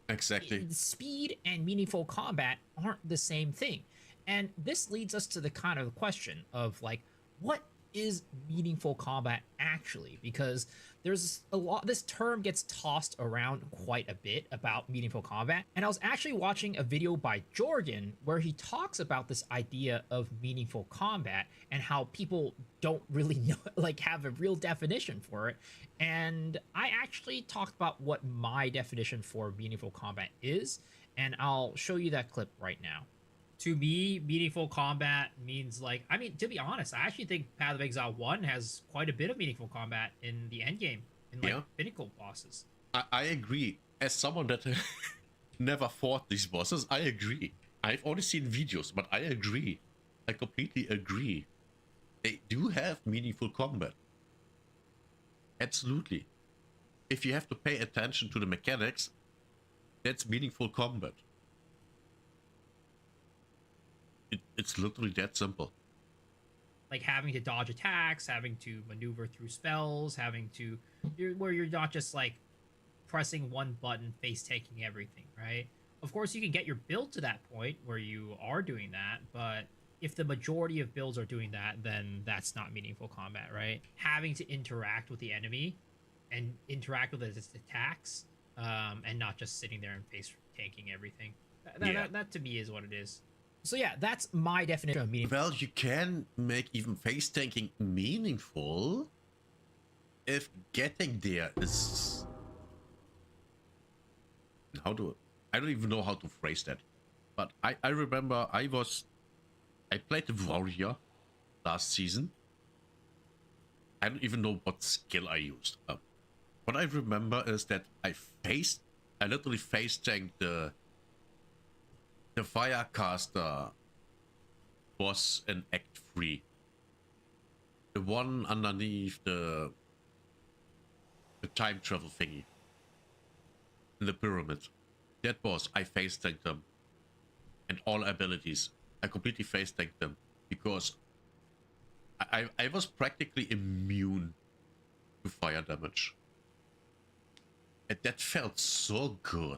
Exactly. Speed and meaningful combat aren't the same thing. And this leads us to the kind of question of like, what is meaningful combat actually? Because there's a lot, this term gets tossed around quite a bit about meaningful combat. And I was actually watching a video by Jorgen where he talks about this idea of meaningful combat and how people don't really know, like have a real definition for it. And I actually talked about what my definition for meaningful combat is, and I'll show you that clip right now. To me, meaningful combat means like, I mean, to be honest, I actually think Path of Exile 1 has quite a bit of meaningful combat in the end game, in like pinnacle bosses. I agree. As someone that never fought these bosses, I agree. I've only seen videos, but I agree. I completely agree. They do have meaningful combat. Absolutely. If you have to pay attention to the mechanics, that's meaningful combat. It's literally that simple. Like having to dodge attacks, having to maneuver through spells, having to... where you're not just like pressing one button, face taking everything, right? Of course, you can get your build to that point where you are doing that, but if the majority of builds are doing that, then that's not meaningful combat, right? Having to interact with the enemy and interact with its attacks, and not just sitting there and face taking everything. That to me is what it is. So yeah, that's my definition of meaningful. Well, you can make even face tanking meaningful if getting there is... I don't even know how to phrase that. But I remember I played the warrior last season. I don't even know what skill I used. What I remember is that I literally face tanked the Firecaster boss in Act 3. The one underneath the time travel thingy. In the pyramid. That boss, I face tanked them. And all abilities. I completely face tanked them. Because I was practically immune to fire damage. And that felt so good.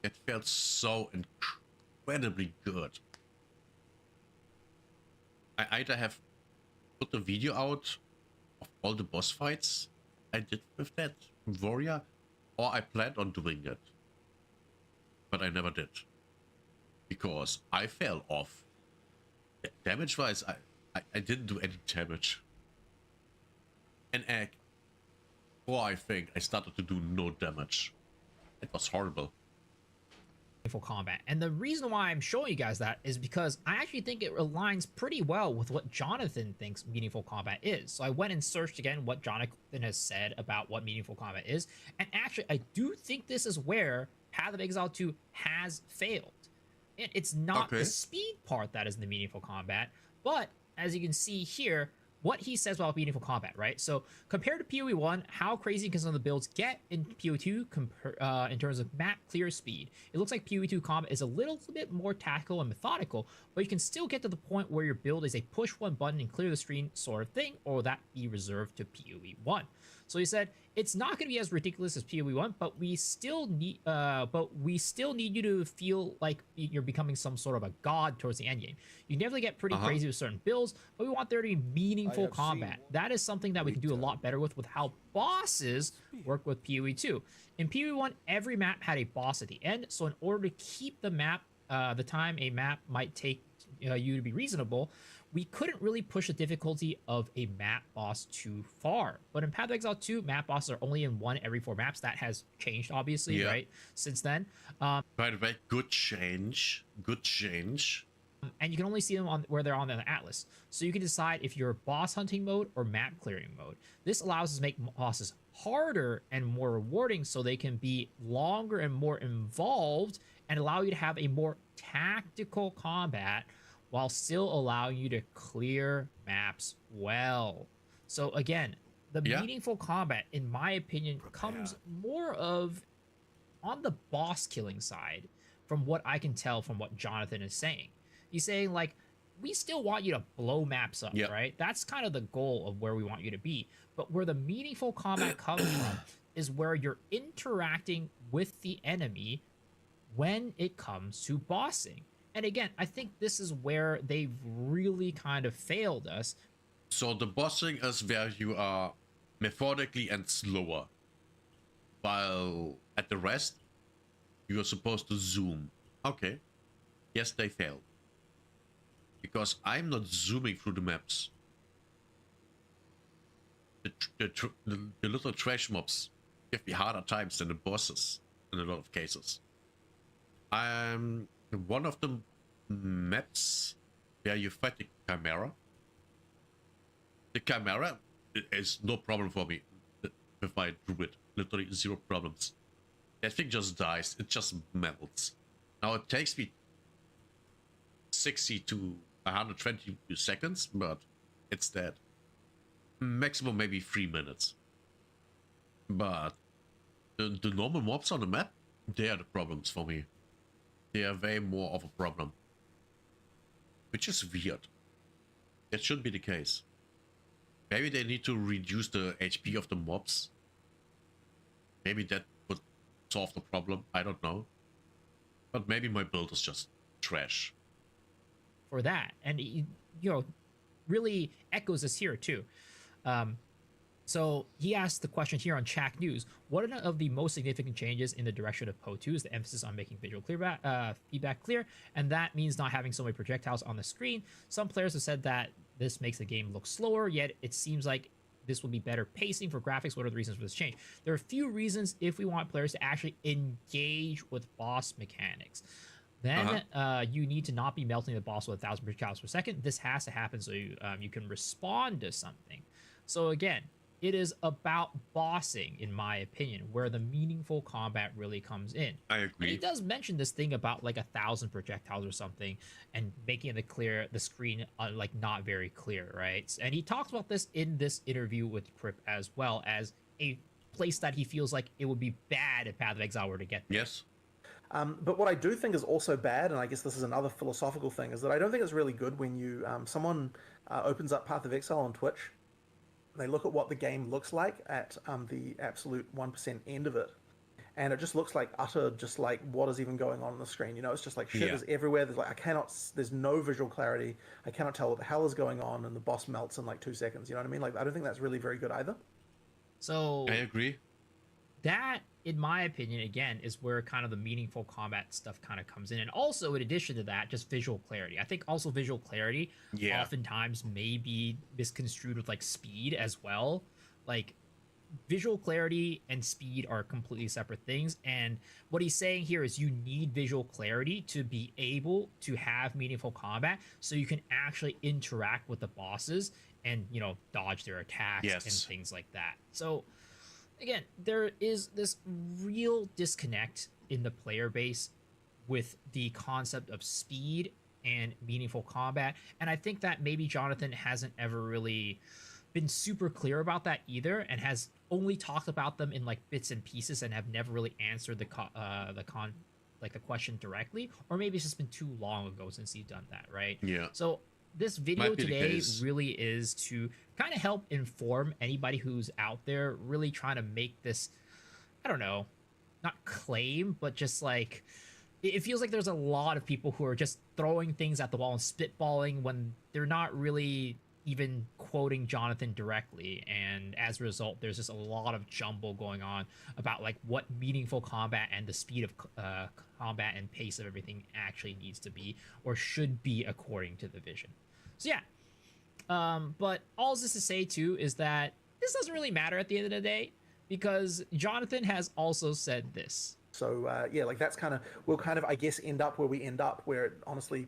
It felt so incredibly good. I either have put a video out of all the boss fights I did with that warrior, or I planned on doing it. But I never did. Because I fell off. Damage-wise, I didn't do any damage. In Act 4, I think, I started to do no damage. It was horrible. Combat. And the reason why I'm showing you guys that is because I actually think it aligns pretty well with what Jonathan thinks meaningful combat is. So I went and searched again what Jonathan has said about what meaningful combat is, and actually I do think this is where Path of Exile 2 has failed. It's not the speed part that is the meaningful combat, but as you can see here, what he says about meaningful combat, right? So compared to PoE 1, how crazy can some of the builds get in PoE 2 in terms of map clear speed? It looks like PoE 2 combat is a little bit more tactical and methodical, but you can still get to the point where your build is a push one button and clear the screen sort of thing, or will that be reserved to PoE 1? So he said it's not going to be as ridiculous as PoE 1, but we still need you to feel like you're becoming some sort of a god towards the end game. You can definitely get pretty crazy with certain builds, but we want there to be meaningful combat. That is something that we can do a lot better with how bosses work with PoE 2. In PoE 1, every map had a boss at the end, so in order to keep the map, the time a map might take you to be reasonable, we couldn't really push the difficulty of a map boss too far. But in Path of Exile 2, map bosses are only in 1 every 4 maps. That has changed, obviously, right? Since then. By the way, good change. Good change. And you can only see them on where they're on the atlas. So you can decide if you're boss hunting mode or map clearing mode. This allows us to make bosses harder and more rewarding so they can be longer and more involved and allow you to have a more tactical combat while still allowing you to clear maps well. So again, the meaningful combat, in my opinion, comes more of on the boss killing side from what I can tell from what Jonathan is saying. He's saying, like, we still want you to blow maps up, right? That's kind of the goal of where we want you to be. But where the meaningful combat comes from is where you're interacting with the enemy when it comes to bossing. And again, I think this is where they've really kind of failed us. So the bossing is where you are methodically and slower. While at the rest, you are supposed to zoom. Okay. Yes, they failed. because I'm not zooming through the maps. The little trash mobs give me harder times than the bosses in a lot of cases. One of the maps where you fight the Chimera. The Chimera is no problem for me with my druid. Literally 0 problems. That thing just dies. It just melts. Now it takes me 60 to 120 seconds, but it's dead. Maximum maybe 3 minutes. But the normal mobs on the map, they are the problems for me. They are way more of a problem. Which is weird. That shouldn't be the case. Maybe they need to reduce the HP of the mobs. Maybe that would solve the problem. I don't know. But maybe my build is just trash. For that. And, you know, really echoes this here too. So he asked the question here on Chak News: what are of the most significant changes in the direction of Po 2 is the emphasis on making visual feedback clear, and that means not having so many projectiles on the screen. Some players have said that this makes the game look slower, yet it seems like this will be better pacing for graphics. What are the reasons for this change? There are a few reasons if we want players to actually engage with boss mechanics. Then you need to not be melting the boss with 1,000 projectiles per second. This has to happen so you can respond to something. So again, it is about bossing, in my opinion, where the meaningful combat really comes in. I agree. And he does mention this thing about like 1,000 projectiles or something, and making the screen like not very clear, right? And he talks about this in this interview with Crip as well, as a place that he feels like it would be bad if Path of Exile were to get there. Yes. But what I do think is also bad, and I guess this is another philosophical thing, is that I don't think it's really good when you someone opens up Path of Exile on Twitch. They look at what the game looks like at the absolute 1% end of it, and it just looks like utter, just like what is even going on the screen. You know, it's just like shit is everywhere. There's like there's no visual clarity. I cannot tell what the hell is going on, and the boss melts in like 2 seconds. You know what I mean? Like I don't think that's really very good either. So I agree. That, in my opinion, again, is where kind of the meaningful combat stuff kind of comes in. And also, in addition to that, just visual clarity. I think also visual clarity oftentimes may be misconstrued with like speed as well. Like visual clarity and speed are completely separate things. And what he's saying here is you need visual clarity to be able to have meaningful combat so you can actually interact with the bosses and, you know, dodge their attacks and things like that. So again, there is this real disconnect in the player base with the concept of speed and meaningful combat. And I think that maybe Jonathan hasn't ever really been super clear about that either, and has only talked about them in like bits and pieces and have never really answered the question directly. Or maybe it's just been too long ago since he's done that, right? Yeah. So this video today really is to kind of help inform anybody who's out there really trying to make this, I don't know, not claim, but just like, it feels like there's a lot of people who are just throwing things at the wall and spitballing when they're not really even quoting Jonathan directly. And as a result, there's just a lot of jumble going on about like what meaningful combat and the speed of combat and pace of everything actually needs to be or should be according to the vision. So yeah, but all this to say too is that this doesn't really matter at the end of the day, because Jonathan has also said this. So yeah, like that's kind of, we'll kind of, I guess, end up where we end up, where it honestly,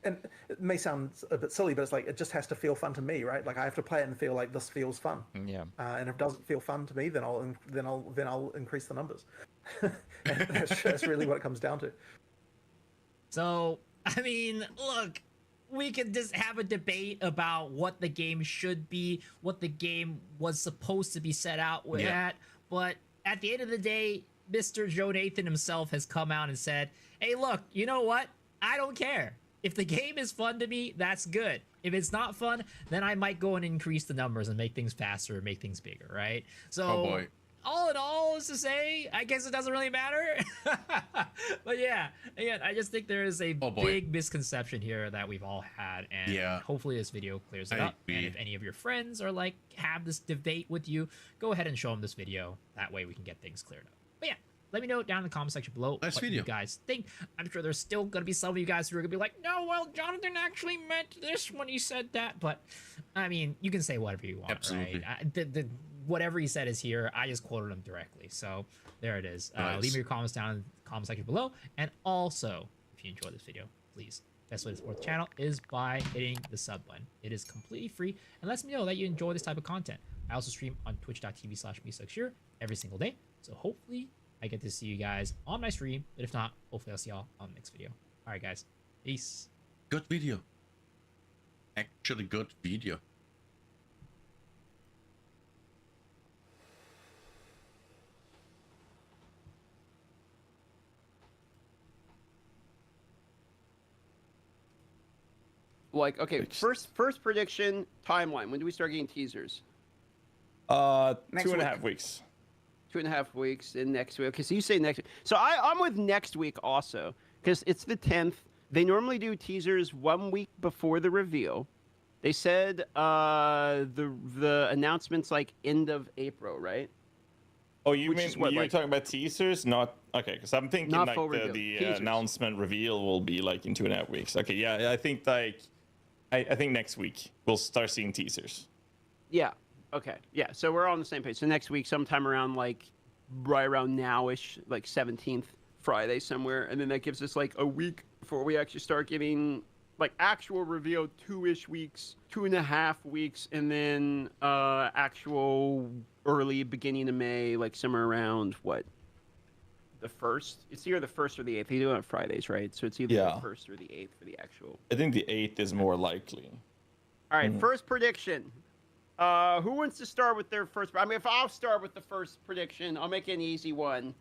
and it may sound a bit silly, but it's like, it just has to feel fun to me, right? Like I have to play it and feel like this feels fun. Yeah. And if it doesn't feel fun to me, then I'll increase the numbers. And that's really what it comes down to. So, I mean, look, we could just have a debate about what the game should be, what the game was supposed to be set out with at, but at the end of the day, Mr. Joe Nathan himself has come out and said, hey, look, you know what? I don't care. If the game is fun to me, that's good. If it's not fun, then I might go and increase the numbers and make things faster or make things bigger, right? So, all in all, is to say, I guess it doesn't really matter. But yeah, again, I just think there is a big misconception here that we've all had, and hopefully this video clears it up. And if any of your friends are like have this debate with you, go ahead and show them this video. That way we can get things cleared up. But yeah, let me know down in the comment section below Nice what video. you guys think. I'm sure there's still gonna be some of you guys who are gonna be like, no, well, Jonathan actually meant this when he said that. But I mean, you can say whatever you want. Absolutely. Right? Whatever he said is here. I just quoted him directly. So there it is. Nice. Leave me your comments down in the comment section below. And also, if you enjoyed this video, please, best way to support the channel is by hitting the sub button. It is completely free and lets me know that you enjoy this type of content. I also stream on twitch.tv/MeSucksHere every single day. So hopefully I get to see you guys on my stream. But if not, hopefully I'll see y'all on the next video. All right, guys. Peace. Good video. Actually good video. Like, okay, first prediction timeline. When do we start getting teasers? Next 2.5 weeks. 2.5 weeks in next week. Okay, so you say next week. So I'm with next week also, because it's the 10th. They normally do teasers 1 week before the reveal. They said the announcement's like end of April, right? Oh, you mean you're talking about teasers? Not okay, because I'm thinking Not like full the reveal. announcement reveal will be like in 2.5 weeks. Okay, yeah, I think like I think next week we'll start seeing teasers. Yeah. Okay. Yeah. So we're all on the same page. So next week, sometime around like right around now-ish, like 17th Friday somewhere, and then that gives us like a week before we actually start getting like actual reveal. 2-ish weeks, 2.5 weeks, and then actual early beginning of May, like somewhere around what? The 1st? It's either the 1st or the 8th. They do it on Fridays, right? So it's either the 1st or the 8th for the actual. I think the 8th is more likely. All right, first prediction. Who wants to start with their first? I mean, if I'll start with the first prediction, I'll make it an easy one.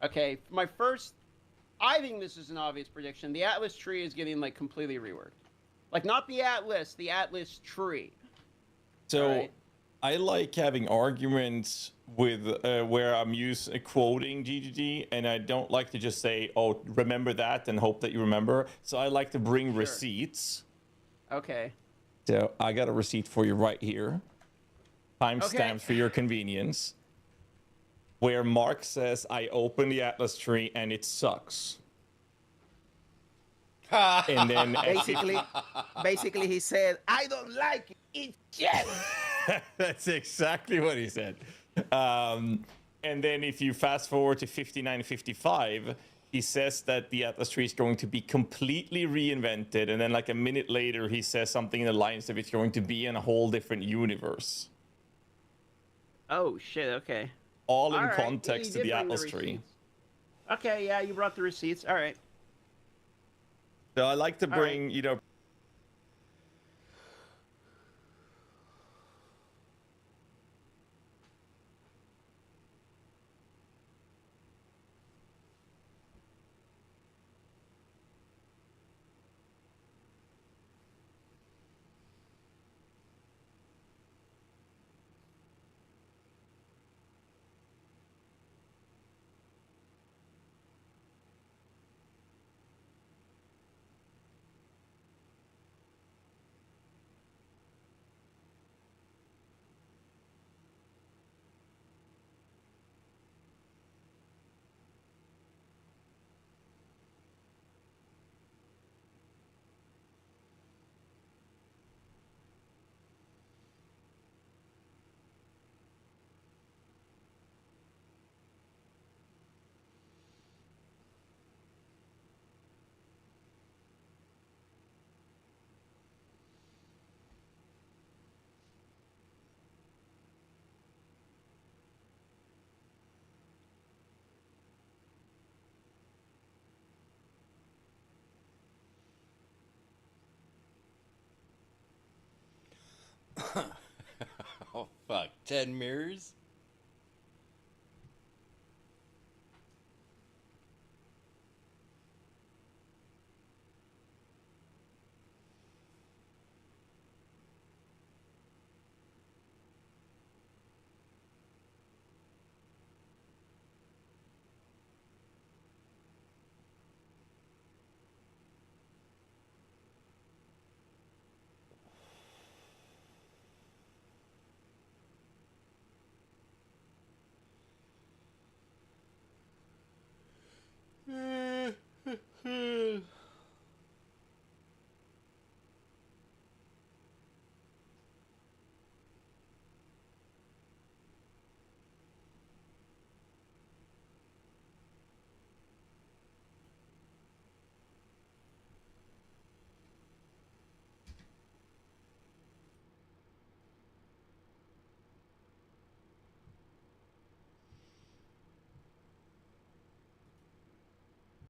Okay, my first. I think this is an obvious prediction. The Atlas tree is getting like completely reworked. Like not the Atlas tree. So, right? I like having arguments with where I'm quoting GGG, and I don't like to just say, "Oh, remember that," and hope that you remember. So I like to bring receipts. Okay. So I got a receipt for you right here. Timestamps for your convenience. Where Mark says, I opened the Atlas tree and it sucks. And then basically he said, I don't like it. It's shit. That's exactly what he said. And then if you fast forward to 59:55, he says that the Atlas tree is going to be completely reinvented, and then like a minute later, he says something in the lines of it's going to be in a whole different universe. Oh shit! Okay. All in context to the Atlas tree. Okay, yeah, you brought the receipts. All right. So I like to bring, you know. Oh fuck, 10 mirrors?